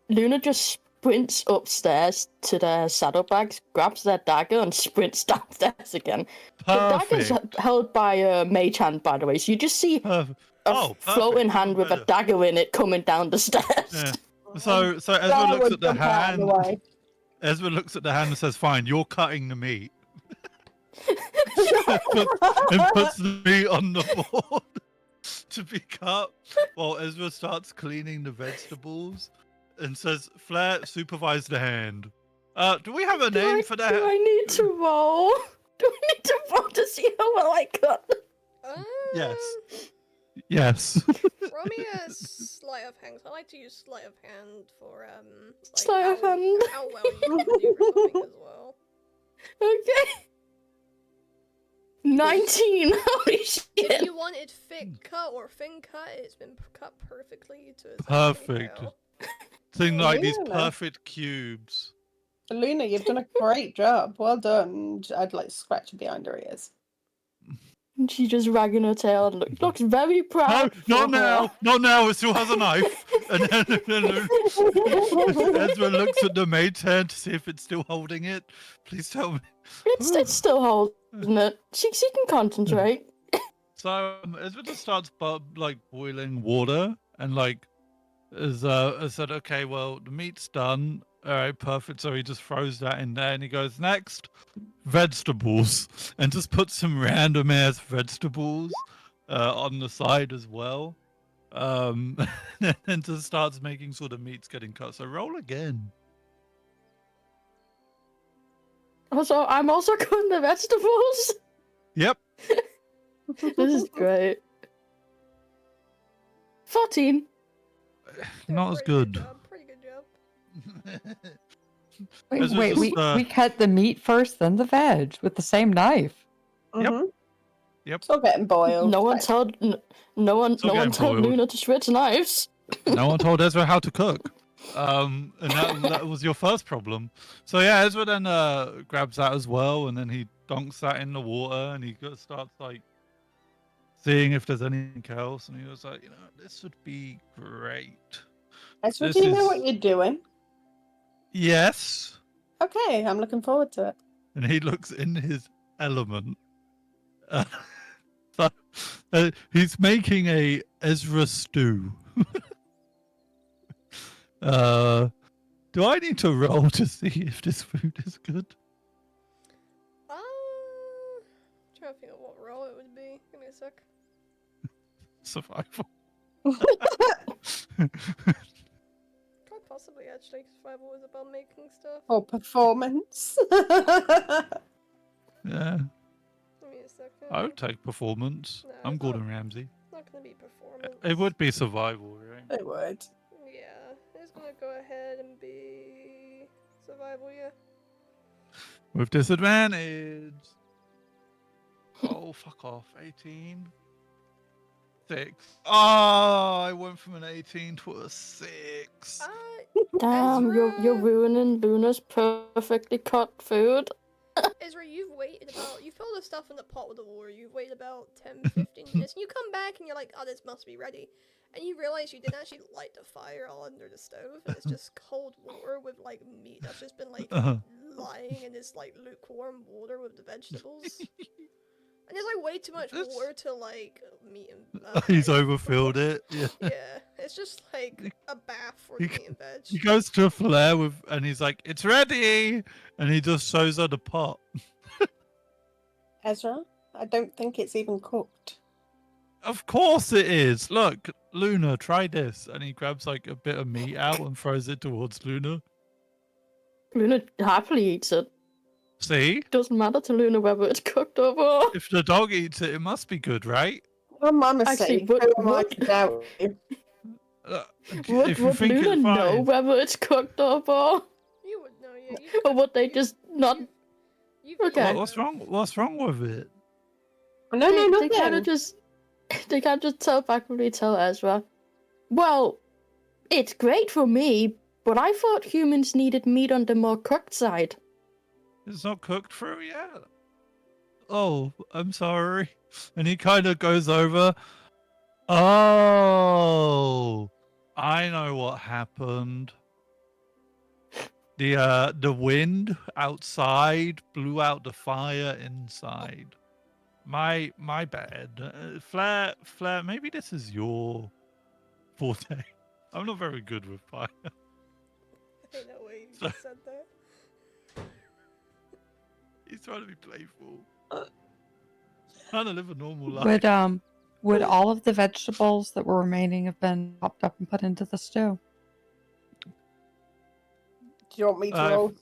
Luna just sprints upstairs to their saddlebags, grabs their dagger, and sprints downstairs again. The dagger's Perfect. held by a mage hand, by the way, so you just see Perfect. a Oh, floating perfect, hand even with a better. dagger in it coming down the stairs. Yeah. So Ezra looks at the hand. Way. Ezra looks at the hand and says, "Fine, you're cutting the meat," and puts the meat on the board to be cut. While Ezra starts cleaning the vegetables and says, "Flair, supervise the hand." Do we have a name for Do that? I need to roll? Do I need to roll to see how well I cut? Yes. Yes. Roll me a sleight of hand. I like to use sleight of hand for like Sleight of how, hand. how well you can do for something as well. Okay. 19. Holy If shit. you wanted thick cut or thin cut, it's been cut perfectly to exactly Perfect. how. Thing like these Really? perfect cubes. Luna, you've done a great job. Well done. I'd like scratch behind her ears. And she just wagging her tail and looks very No, proud. not for her. now. Not now. It still has a knife. And then Ezra looks at the maid's hand to see if it's still holding it. Please tell me. It's still holding it. She can concentrate. So Ezra just starts boiling water and has said, okay, well the meat's done. All right, perfect. So he just throws that in there and he goes, next, vegetables, and just puts some random ass vegetables on the side as well. And then just starts making sure the meat's getting cut. So roll again. Also, I'm also cutting the vegetables. Yep. This is great. 14. Not as Pretty good. job, pretty good job. Wait, Ezra wait, just, we cut the meat first, then the veg with the same knife. Yep. Mhm. Yep. Still getting boiled. No one told Still getting told boiled. Luna to switch knives. No one told Ezra how to cook. And that was your first problem. So yeah, Ezra then grabs that as well, and then he dunks that in the water, and he starts seeing if there's anything else, and he was like, this would be great. Ezra, This do you know is- what you're doing? Yes. Okay, I'm looking forward to it. And he looks in his element. He's making a Ezra stew. Do I need to roll to see if this food is good? Trying to think of what role it would be. Give me a sec. Survival. Quite possibly, actually. Survival was about making stuff. Or performance. Yeah, Give me a second. I would take performance. No, I'm it's Gordon not. Ramsay. It's not gonna be performance. It would be survival, right? It would. Yeah, it's gonna go ahead and be survival. Yeah. With disadvantage. Oh, fuck off. 18. 6. Oh, I went from an 18 to a 6. Damn, you're Ezra, ruining Luna's perfectly cut food. Ezra, you've waited about. You fill the stuff in the pot with the water. You've waited about 10, 15 minutes, and you come back and you're like, "Oh, this must be ready." And you realize you didn't actually light the fire all under the stove. And it's just cold water with like meat that's just been like lying in this like lukewarm water with the vegetables. And there's like way too much water to like meat and. He's veg. overfilled it. Yeah. Yeah, it's just like a bath for the meat and veg. He goes to flare with, and he's like, "It's ready," and he just shows her the pot. Ezra, I don't think it's even cooked. Of course it is. Look, Luna, try this. And he grabs like a bit of meat out and throws it towards Luna. Luna happily eats it. See? Doesn't matter to Luna whether it's cooked or not. If the dog eats it, it must be good, right? Well, Mama Actually, said, would- who am I would- to doubt you? Would If you think Luna it's know fine. whether it's cooked or not? You would know, yeah. Or would they just not? You Okay. What's wrong? What's wrong with it? No, no, They kind nothing. of just. They can't just telepathically tell Ezra. Well, it's great for me, but I thought humans needed meat on the more cooked side. It's not cooked through yet. Oh, I'm sorry. And he kind of goes over. Oh, I know what happened. The wind outside blew out the fire inside. My bad. Flair, maybe this is your forte. I'm not very good with fire. I hate that way you So- said that. He's trying to be playful. Trying to live a normal life. Would all of the vegetables that were remaining have been chopped up and put into the stew? Do you want me to Uh, roll?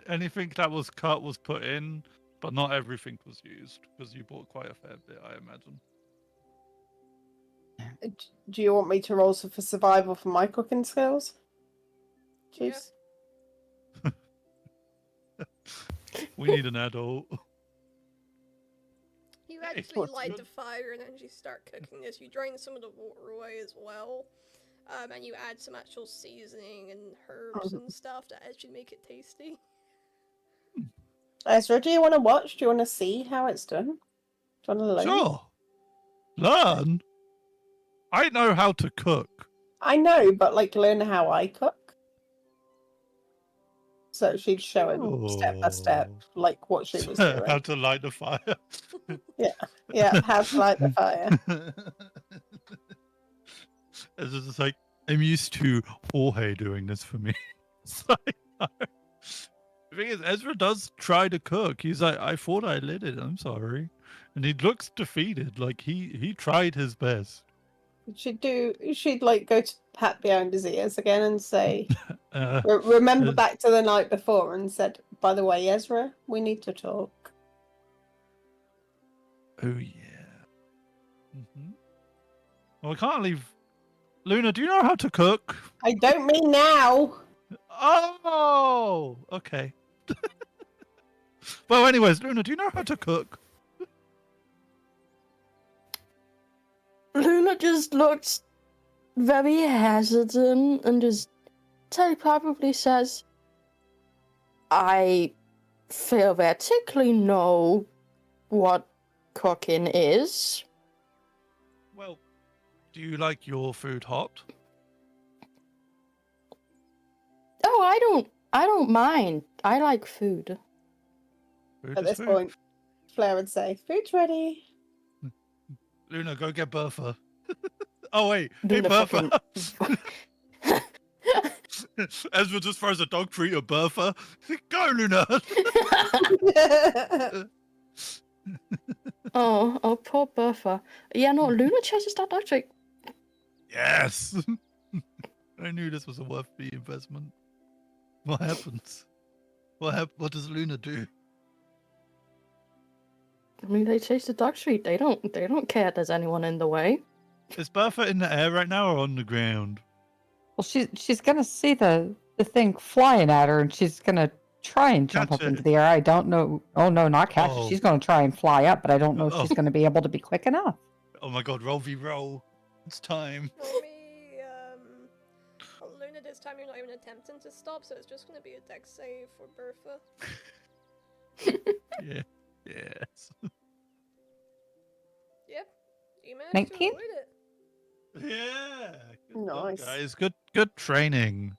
Anything that was cut was put in, but not everything was used because you bought quite a fair bit, I imagine. Do you want me to roll for survival for my cooking skills? Yeah. Jeez. We need an adult. You Hey, actually what's light good? the fire and then you start cooking this. You drain some of the water away as well. And you add some actual seasoning and herbs and stuff that actually make it tasty. Ezra, do you want to watch? Do you want to see how it's done? Do you want to learn? Sure. Learn. I know how to cook. I know, but like learn how I cook. So she'd show him step by step, like what she was doing. How to light the fire. Yeah, how to light the fire. It's just like, I'm used to Jorge doing this for me. It's like, no. The thing is, Ezra does try to cook. He's like, I thought I lit it. I'm sorry. And he looks defeated. Like he tried his best. She'd like go to pat behind his ears again and say, Uh, remember uh, back to the night before and said, by the way, Ezra, we need to talk. oh yeah. Well, I can't leave. Luna, do you know how to cook? I don't mean now. Oh, okay. Well, anyways, Luna, do you know how to cook? Luna just looks very hesitant and just telepathically says, I theoretically know what cooking is. Well, do you like your food hot? Oh, I don't mind. I like food. Food At is this food. point, Flair would say, food's ready. Luna, go get Bertha. Oh wait, hey Luna Bertha. fucking- Ezra just throws a dog treat at Bertha. Go, Luna. Oh, poor Bertha. Yeah, no, Luna chases that dog treat. Yes. I knew this was a worth the investment. What happens? What does Luna do? I mean, they chase the dog treat. They don't care if there's anyone in the way. Is Bertha in the air right now or on the ground? Well, she's gonna see the thing flying at her, and she's gonna try and jump Catch up it. into the air. I don't know. Oh no, not catch it. Oh. She's gonna try and fly up, but I don't know if Oh. she's gonna be able to be quick enough. Oh my god, roll v roll. It's time. For me, Luna, this time you're not even attempting to stop, so it's just gonna be a dex save for Bertha. Yeah. Yes. Yep, you managed 19? to avoid it. Yeah. Good job, Nice. guys. Good training.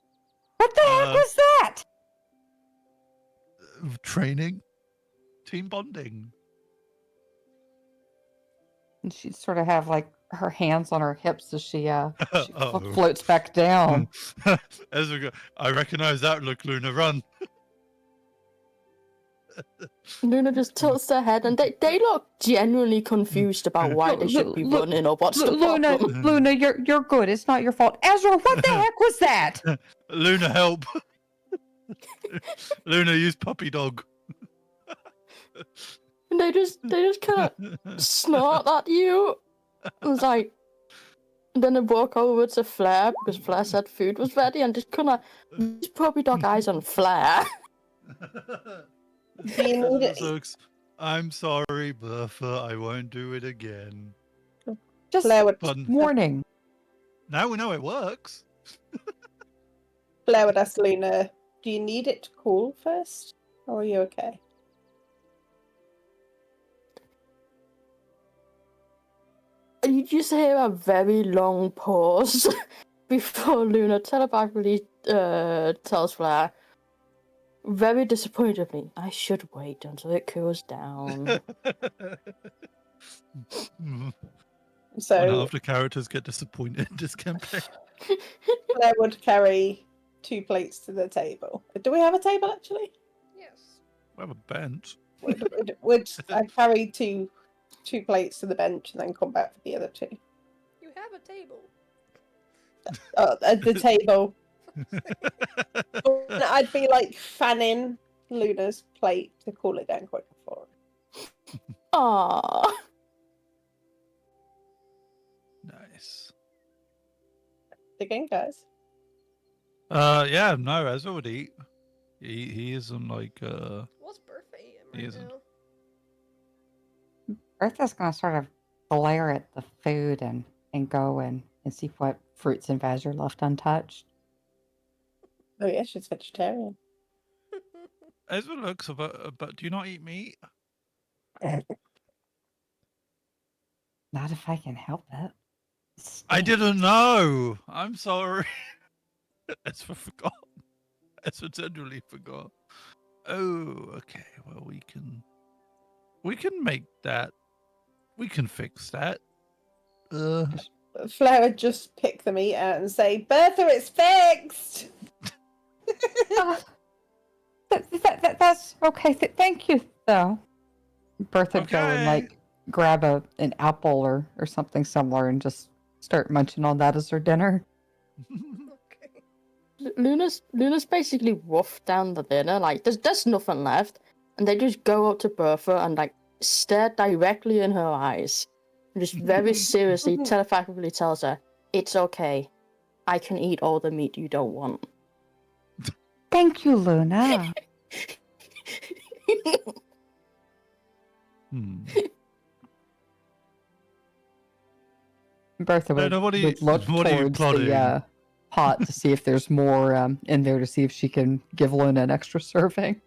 What the heck was that? Training. Team bonding. And she'd sort of have like her hands on her hips as she Uh-oh. floats back down. Ezra go, I recognize that look, Luna. Run. Luna just tilts their head, and they look genuinely confused about why they should be running or what's the Luna, problem. Luna, you're good. It's not your fault. Ezra, what the heck was that? Luna, help. Luna, use puppy dog. And they just kind of snort at you. It's like, and then they walk over to Flair because Flair said food was ready, and just kind of these puppy dog eyes on Flair. Do you need it? Sucks. I'm sorry, Bertha. I won't do it again. Just Flair would, warning. Now we know it works. Flair would ask Luna, do you need it to cool first? Or are you okay? And you just hear a very long pause before Luna telepathically tells Flair, very disappointedly, I should wait until it cools down. One So half the characters get disappointed in this campaign. Flair would carry 2 plates to the table. Do we have a table actually? Yes. We have a bench. Would I carry two plates to the bench and then come back for the other 2? You have a table. Oh, at the table. And I'd be like fanning Luna's plate to cool it down quicker for her. Aww. Nice. Again, guys. Yeah, no, Ezra would eat. He isn't like What's Bertha eating He right isn't. now? Bertha's gonna sort of glare at the food and go and see what fruits and veg are left untouched. Oh yeah, she's vegetarian. Ezra looks but do you not eat meat? Not if I can help it. I didn't know. I'm sorry. Ezra forgot. Ezra generally forgot. Oh, okay. Well, we can make that. We can fix that. Flair would just pick the meat out and say, Bertha, it's fixed! That's okay. Thank you, though. Bertha would go and like grab an apple or something similar and just start munching on that as her dinner. Okay. Luna's basically wolfed down the dinner, like there's nothing left, and they just go up to Bertha and like stare directly in her eyes, and just very seriously telepathically tells her, "It's okay, I can eat all the meat you don't want." Thank you, Luna. Bertha would What are you look towards plotting? the pot to see if there's more in there to see if she can give Luna an extra serving.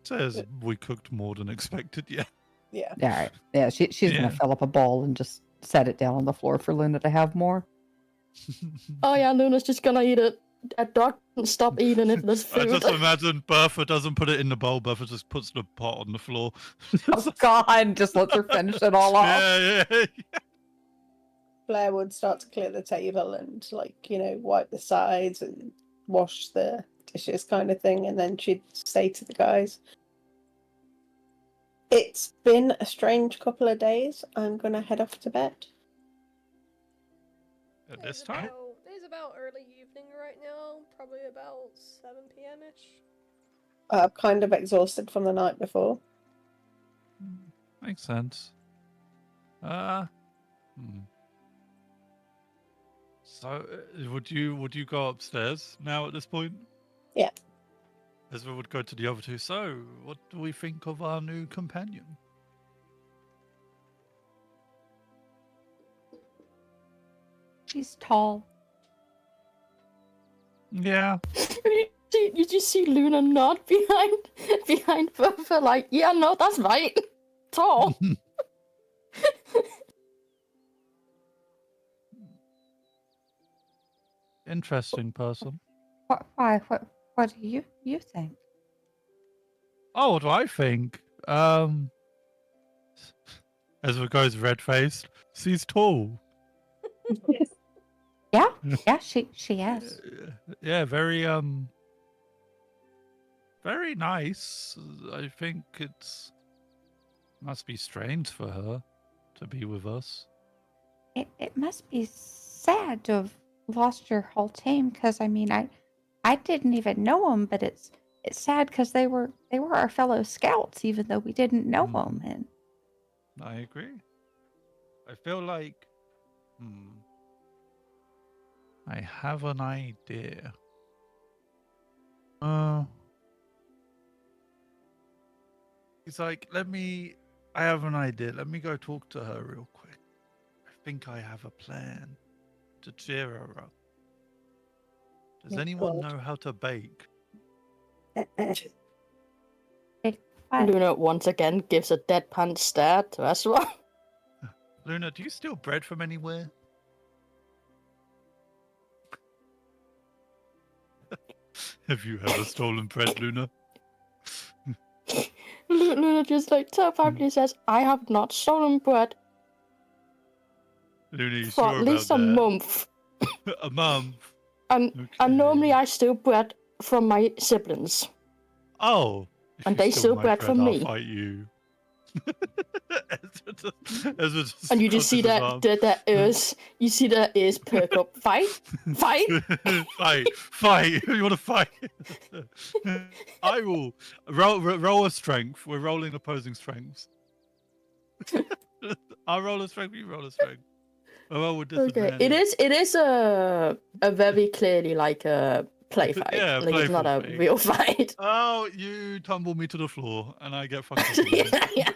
Says we cooked more than expected. Yeah. Yeah. All right. Yeah, she's gonna fill up a bowl and just set it down on the floor for Luna to have more. Oh yeah, Luna's just gonna eat it. A dog doesn't stop eating if there's I food. just imagine Bertha doesn't put it in the bowl. Bertha just puts the pot on the floor. Oh God! Just lets her finish it all off. Yeah. Flair would start to clear the table and, like, wipe the sides and wash the dishes kind of thing. And then she'd say to the guys, it's been a strange couple of days. I'm going to head off to bed. At this time? It's about early evening right now, probably about 7 p.m.-ish. I'm kind of exhausted from the night before. Makes sense. So, would you go upstairs now at this point? Yeah. Ezra would go to the other 2. So, what do we think of our new companion? She's tall. Yeah. You just see Luna nod behind Bertha, like, yeah, no, that's right. Tall. Interesting person. Why? What do you think? Oh, what do I think? Ezra goes red-faced. She's tall. Yeah, she is. Yeah, very very nice. I think must be strange for her to be with us. It must be sad to have lost your whole team, because I mean I didn't even know them, but it's sad because they were our fellow scouts, even though we didn't know them. And I agree. I feel like I have an idea. He's like, I have an idea. Let me go talk to her real quick. I think I have a plan to cheer her up. Does anyone know how to bake? Luna once again gives a deadpan stare to Ezra. Luna, do you steal bread from anywhere? Have you ever stolen bread, Luna? Luna just like telepathically says, I have not stolen bread Luna, you for sure at least about a that? month. A month? And normally I steal bread from my siblings. Oh. If And you they steal my bread from I'll me. fight you. And you just see their ears. You see their ears perk up. Fight! fight! You want to fight? I will roll a strength. We're rolling opposing strengths. I'll roll a strength. You roll a strength. Well, with disadvantage. Okay, it is a very clearly like a play fight. Yeah, like it's not a thing. real fight. Oh, you tumble me to the floor, and I get fucked up again. Yeah.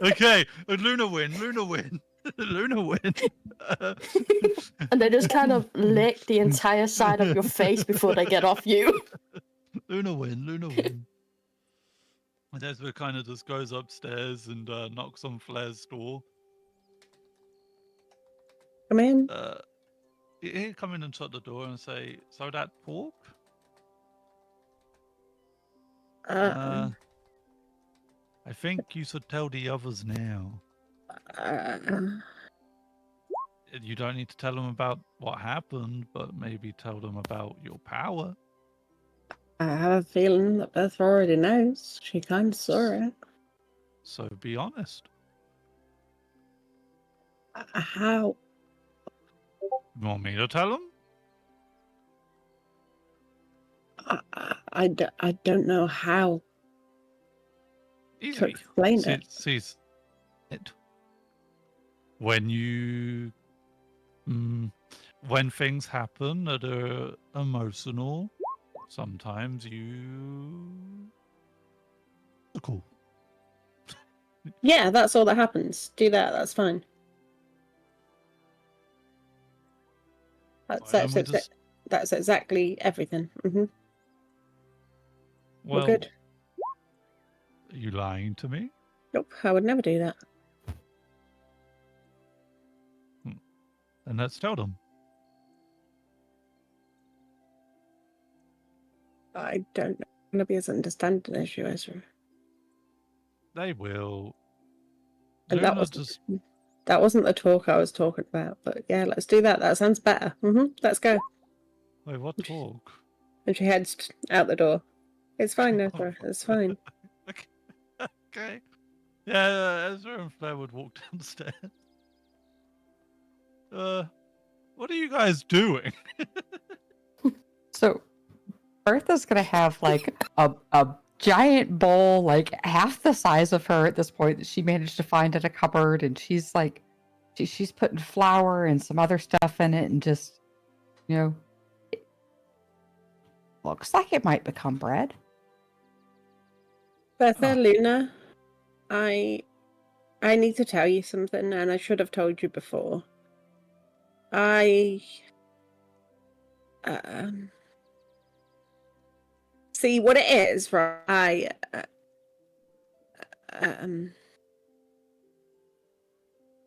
Okay, Luna win. Luna win. And they just kind of lick the entire side of your face before they get off you. Luna win. And Ezra kind of just goes upstairs and knocks on Flair's door. Come in. He'd come in and shut the door and say, so that pork? I think you should tell the others now. You don't need to tell them about what happened, but maybe tell them about your power. I have a feeling that Beth already knows. She kind of saw it. So be honest. How? You want me to tell them? I don't know how to Easy. explain it. See it. When you... when things happen that are emotional, sometimes you... Cool. Yeah, that's all that happens. Do that. That's fine. That's exactly everything. Well, We're good. Are you lying to me? Nope, I would never do that. And let's tell them. I don't know. Maybe it's an understanding issue, Ezra. They will. And Luna that wasn't the talk I was talking about. But yeah, let's do that. That sounds better. Let's go. Wait, what talk? And she heads out the door. It's fine, Ezra. It's fine. Okay. Yeah, Ezra and Flair would walk downstairs. What are you guys doing? So Bertha's gonna have like a giant bowl, like half the size of her at this point, that she managed to find in a cupboard, and she's like, she's putting flour and some other stuff in it, and just, it looks like it might become bread. Bertha, Luna, I need to tell you something, and I should have told you before. I see what it is, right? Ezra will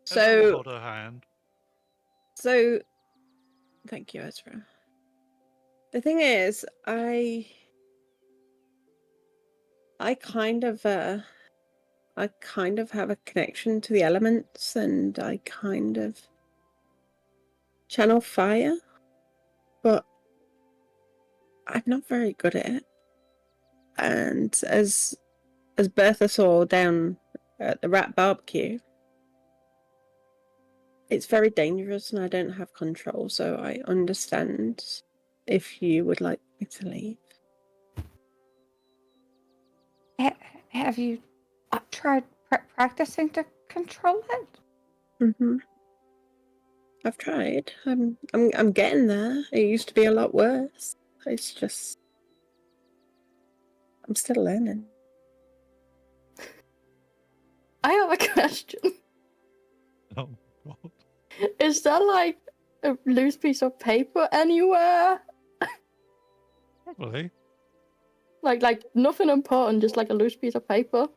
So hold her hand. thank you, Ezra. The thing is, I kind of have a connection to the elements, and I kind of channel fire, but I'm not very good at it. And as Bertha saw down at the rat barbecue, it's very dangerous and I don't have control, so I understand if you would like me to leave. Have you tried practicing to control it? I've tried. I'm getting there. It used to be a lot worse. It's just I'm still learning. I have a question. Oh God. Is there like a loose piece of paper anywhere? Probably. Like nothing important, just like a loose piece of paper.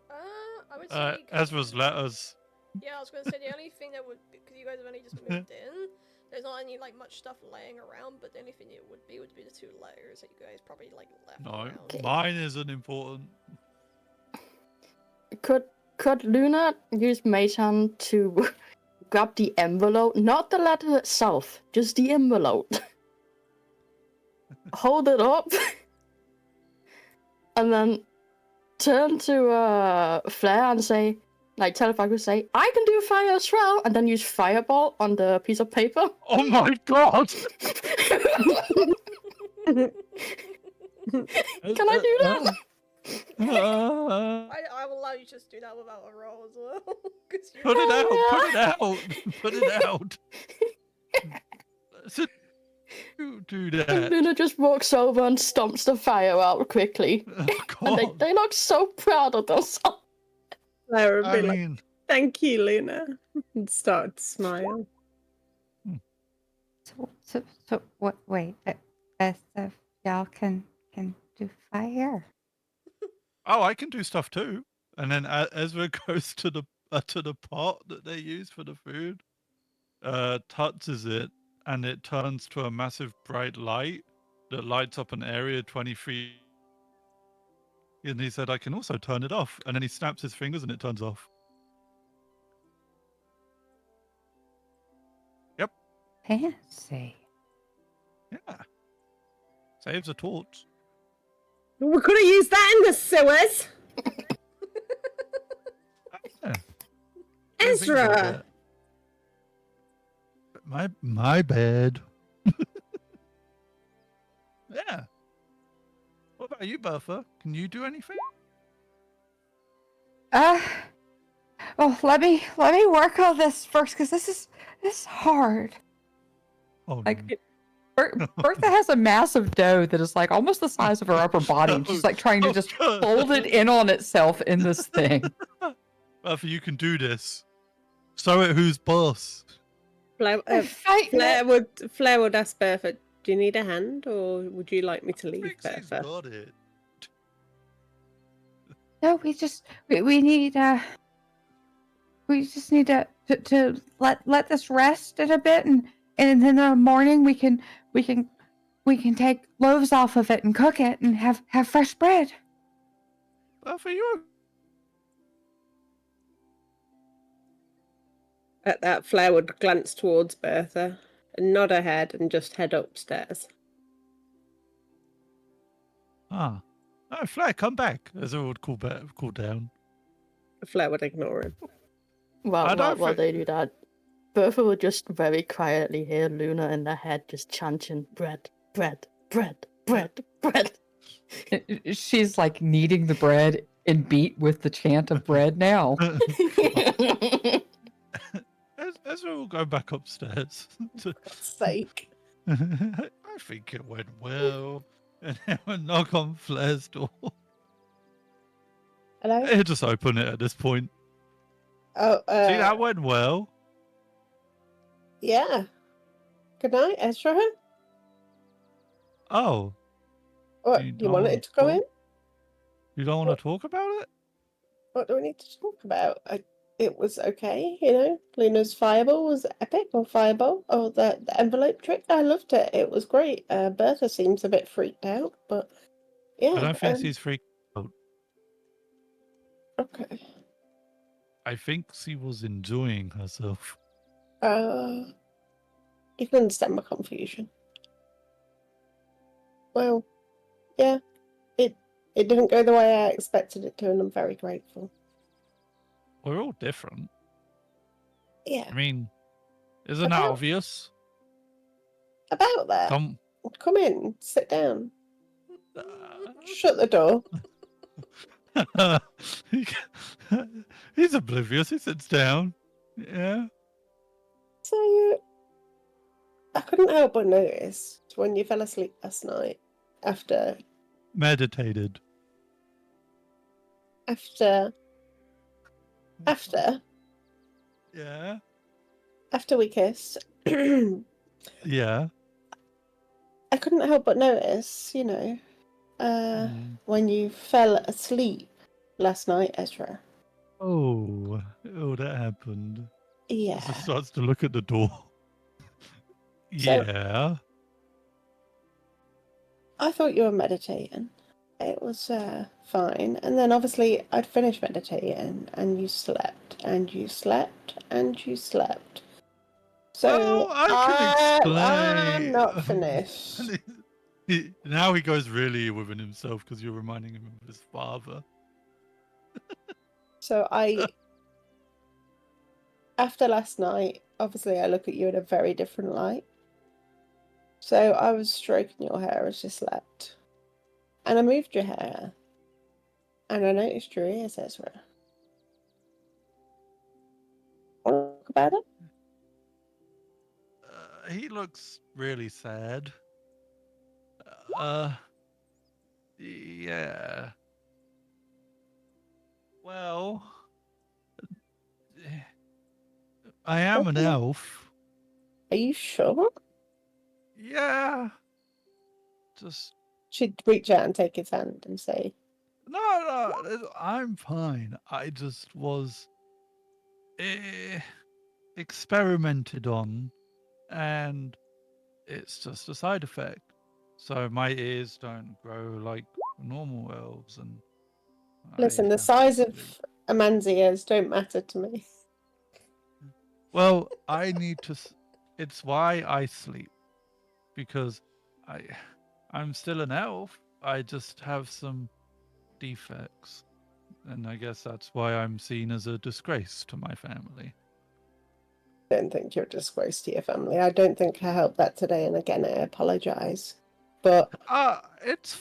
I would say. Ezra's letters. Yeah, I was gonna say the only thing that would, because you guys have only just moved in, there's not any like much stuff laying around, but the only thing it would be the 2 letters that you guys probably like left No, around. Okay. mine isn't important. Could Luna use Mage Hand to grab the envelope, not the letter itself, just the envelope? Hold it up, and then turn to Flair and say, like telepathically say, "I can do fire as well," and then use Fireball on the piece of paper. Oh my God! Can I do that? I will allow you to just do that without a roll as well. 'Cause you Put it out! yeah. Put it out! Put it out! So, you do that. Luna just walks over and stomps the fire out quickly. Oh, And God. they look so proud of themselves. Lara would I be like, mean, "Thank you, Luna," and start to smile. So what? Wait, best of y'all can do fire. oh, I can do stuff too. And then Ezra goes to the pot that they use for the food, touches it, and it turns to a massive bright light that lights up an area 20 feet. And he said, "I can also turn it off." And then he snaps his fingers and it turns off. Yep. Fancy. Yeah. Saves a torch. We could have used that in the sewers. Yeah. Didn't think about Ezra! that. My bad. Yeah. What about you, Bertha? Can you do anything? Well, let me work on this first, because this is hard. Oh, Like, Bertha has a massive dough that is like almost the size of her upper body, and she's like trying to just fold it in on itself in this thing. Bertha, you can do this. Show it who's boss. Flair would ask Bertha, "Do you need a hand, or would you like me to leave, Trixie's Bertha?" got it. No, we just need to let this rest in a bit, and then in the morning we can take loaves off of it and cook it and have fresh bread. Bertha, you At that, Flair would glance towards Bertha and nod her head and just head upstairs. Oh, Flair, come back. Ezra would cool down. Flair would ignore him. While they do that, Bertha would just very quietly hear Luna in their head just chanting, "Bread, bread, bread, bread, bread." She's like kneading the bread in beat with the chant of bread now. Ezra will go back upstairs. Sake. I think it went well. And then we'll knock on Flair's door. Hello? He'll just open it at this point. Oh, See, that went well. yeah. Good night, Ezra. Oh, What, you you don't wanted want to come talk? in? You don't want to talk about it? What do we need to talk about? It was okay, you know. Luna's fireball was epic, or fireball. Oh, the envelope trick. I loved it. It was great. Bertha seems a bit freaked out, but I yeah. don't think she's freaked out. Okay. I think she was enjoying herself. You can understand my confusion. Well, yeah. It didn't go the way I expected it to, and I'm very grateful. We're all different. Yeah. I mean, isn't that About- obvious? About that. Come in, sit down. Shut the door. He's oblivious. He sits down. Yeah. So, I couldn't help but notice when you fell asleep last night after Meditated. Yeah. after we kissed. Yeah. I couldn't help but notice, you know, when you fell asleep last night, Ezra. Oh, that happened. Yeah. Just starts to look at the door. So- Yeah. I thought you were meditating. It was fine. And then obviously I'd finished meditating and you slept and you slept and you slept. So Well, I can I'm explain. not finished. Now he goes really within himself because you're reminding him of his father. So after last night, obviously I look at you in a very different light. So I was stroking your hair as you slept. And I moved your hair. And I noticed your ears, Ezra. Want to talk about it? He looks really sad. Yeah. Well, I am an Okay. elf. Are you sure? Yeah. Just She'd reach out and take his hand and say, no, I'm fine. I just was experimented on, and it's just a side effect. So my ears don't grow like normal elves, and listen, I the have to size of sleep. a man's ears don't matter to me. Well, I need to. It's why I sleep, because I'm still an elf. I just have some defects, and I guess that's why I'm seen as a disgrace to my family. I don't think you're a disgrace to your family. I don't think I helped that today, and again, I apologize. But It's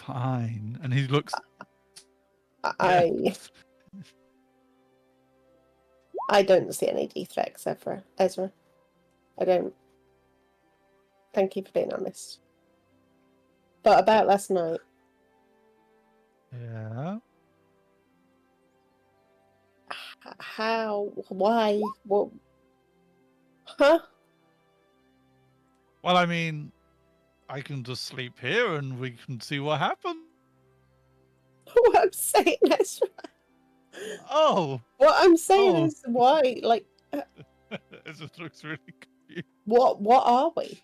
fine. And he looks. I Yeah. I don't see any defects, Ezra. I don't. Thank you for being honest. But about last night, Yeah. how, why, what, huh? Well, I mean, I can just sleep here and we can see what happens. What I'm saying, Ezra. Oh. What I'm saying Oh. is why, like, It just looks really confused. what are we?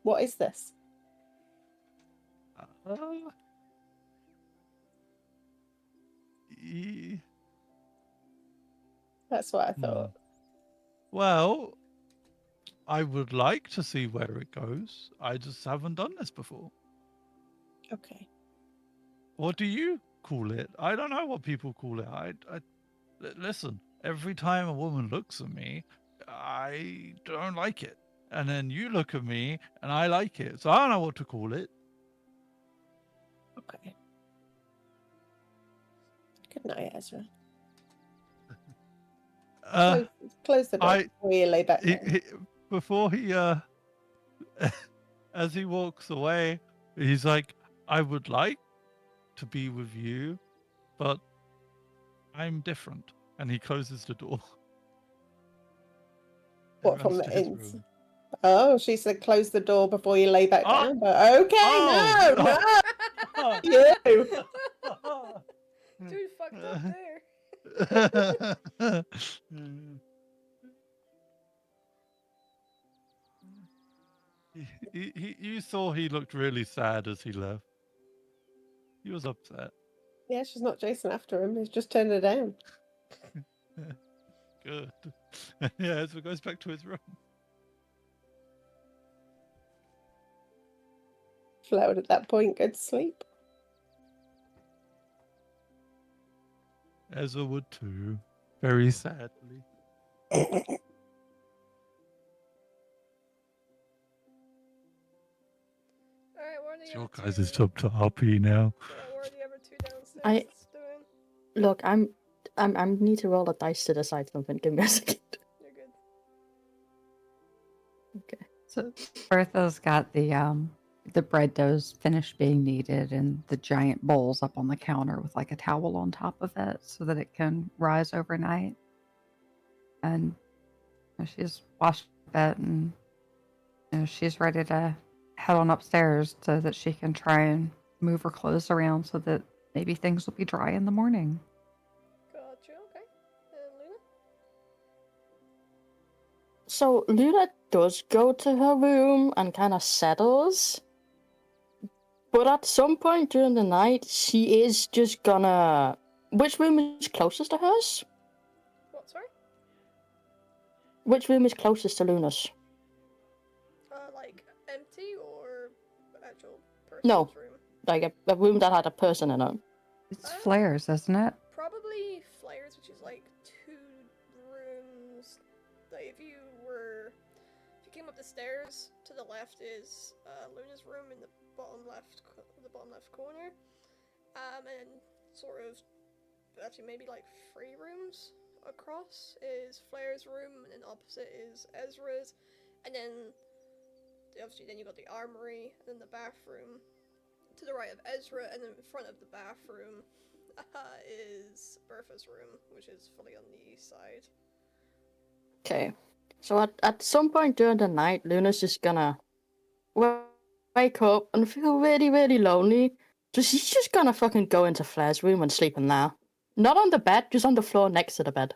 What is this? Ye- That's what I thought. Well, I would like to see where it goes. I just haven't done this before. Okay. What do you call it? I don't know what people call it. Listen, every time a woman looks at me, I don't like it. And then you look at me and I like it. So I don't know what to call it. Okay. Good night, Ezra. Close the door before you lay back down. Before he as he walks away, he's like, I would like to be with you, but I'm different. And he closes the door. What, Everyone from the stays ins? room. Oh, she said close the door before you lay back Oh! down. But okay, Oh! no, Oh! you. Dude fucked up there. You saw he looked really sad as he left. He was upset. Yeah, she's not chasing after him. He's just turned her down. Good. Yeah, Ezra goes back to his room. Flo would at that point go to sleep. Ezra would too. Very sadly. Alright, what are the It's your other guys' two? job to RP now. Yeah, what are the other two downstairs I- doing? Look, I need to roll a dice to decide something. Give me a second. You're good. So Bertha's got the bread doughs finished being kneaded and the giant bowls up on the counter with like a towel on top of it so that it can rise overnight. And she's washed it and she's ready to head on upstairs so that she can try and move her clothes around so that maybe things will be dry in the morning. Gotcha, okay. And Luna? So Luna does go to her room and kind of settles. But at some point during the night, she is just gonna... Which room is closest to hers? What, sorry? Which room is closest to Luna's? Like empty or actual person's No. room? Like a room that had a person in it. It's flares, isn't it? Probably Flares, which is like 2 rooms. Like if you came up the stairs, to the left is Luna's room in the bottom left corner. And sort of actually maybe like 3 rooms across is Flare's room, and then opposite is Ezra's, and then obviously then you got the armory, and then the bathroom to the right of Ezra, and then in front of the bathroom is Bertha's room, which is fully on the east side. Okay. So at some point during the night, Luna's just gonna wake up and feel really, really lonely. So she's just gonna fucking go into Flair's room and sleep in there. Not on the bed, just on the floor next to the bed.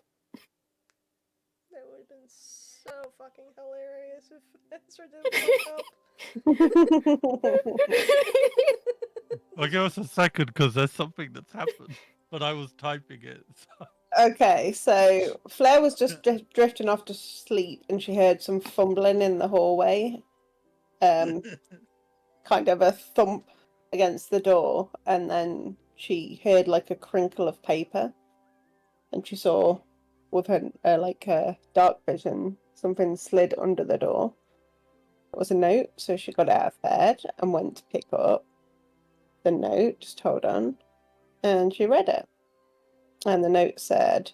That would have been so fucking hilarious if Ezra didn't fuck up. Well, give us a second because there's something that's happened. But I was typing it. So. Okay, so Flair was just drifting off to sleep and she heard some fumbling in the hallway. Kind of a thump against the door, and then she heard like a crinkle of paper, and she saw with her dark vision something slid under the door. It was a note, so she got out of bed and went to pick up the note. Just hold on, and she read it, and the note said,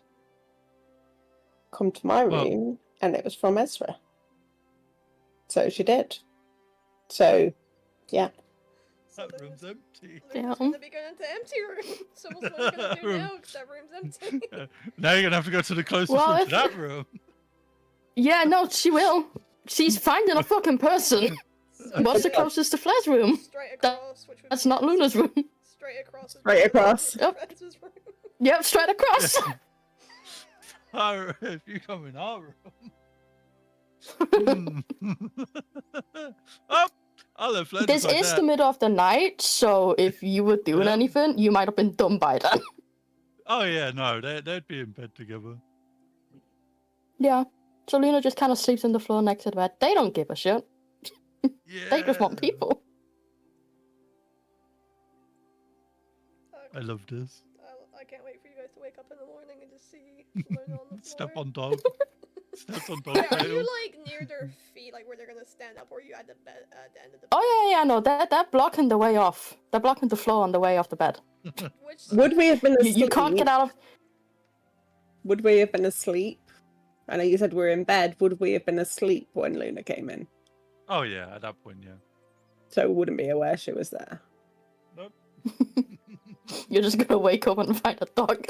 "Come to my room," and it was from Ezra. So she did. So, yeah. So That room's empty. Luna's gonna be going into empty room. So what's Luna gonna do now? Because that room's empty. Now you're gonna have to go to the closest Well, room if- to that room. Yeah, no, she will. She's finding a fucking person. So What's the then closest to Flair's room? Straight across, which would That's be not Luna's room. Straight across. is Straight Bertha's- across. Yep. Bertha's room. Yep, straight across. If you come in our room. Oh, I'll let Flair This decide is that. the middle of the night, so if you were doing Yeah. anything, you might have been done by then. Oh yeah, no, they'd be in bed together. Yeah. So Luna just kind of sleeps on the floor next to the bed. They don't give a shit. Yeah. They just want people. I love this. I can't wait for you guys to wake up in the morning and just see Luna on the floor. Step on dog. Steps on dog Yeah, are tail. you like near their feet, like where they're gonna stand up, or are you at the bed at the end of the bed? Oh yeah, no, they're blocking the way off. They're blocking the floor on the way off the bed. Which Would we have been asleep? You can't get out of. Would we have been asleep? I know you said we're in bed. Would we have been asleep when Luna came in? Oh yeah, at that point, yeah. So we wouldn't be aware she was there. You're just gonna wake up and find a dog.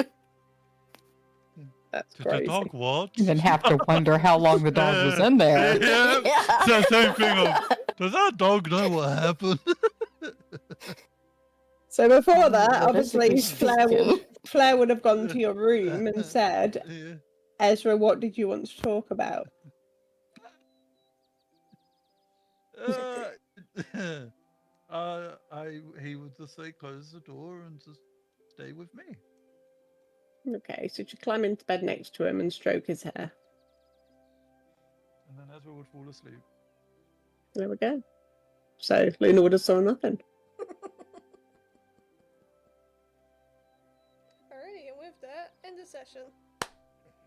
That's Did the crazy. dog what? You didn't have to wonder how long the dog was in there. Yeah. It's that same thing of, does that dog know what happened? So before that, Realistically obviously, speaking. Flair would have gone to your room and said, Yeah. Ezra, what did you want to talk about? He would just say close the door and just stay with me. Okay, so you climb into bed next to him and stroke his hair. And then Ezra would fall asleep. There we go. So Luna would have saw nothing. Alrighty, and with that, end the session.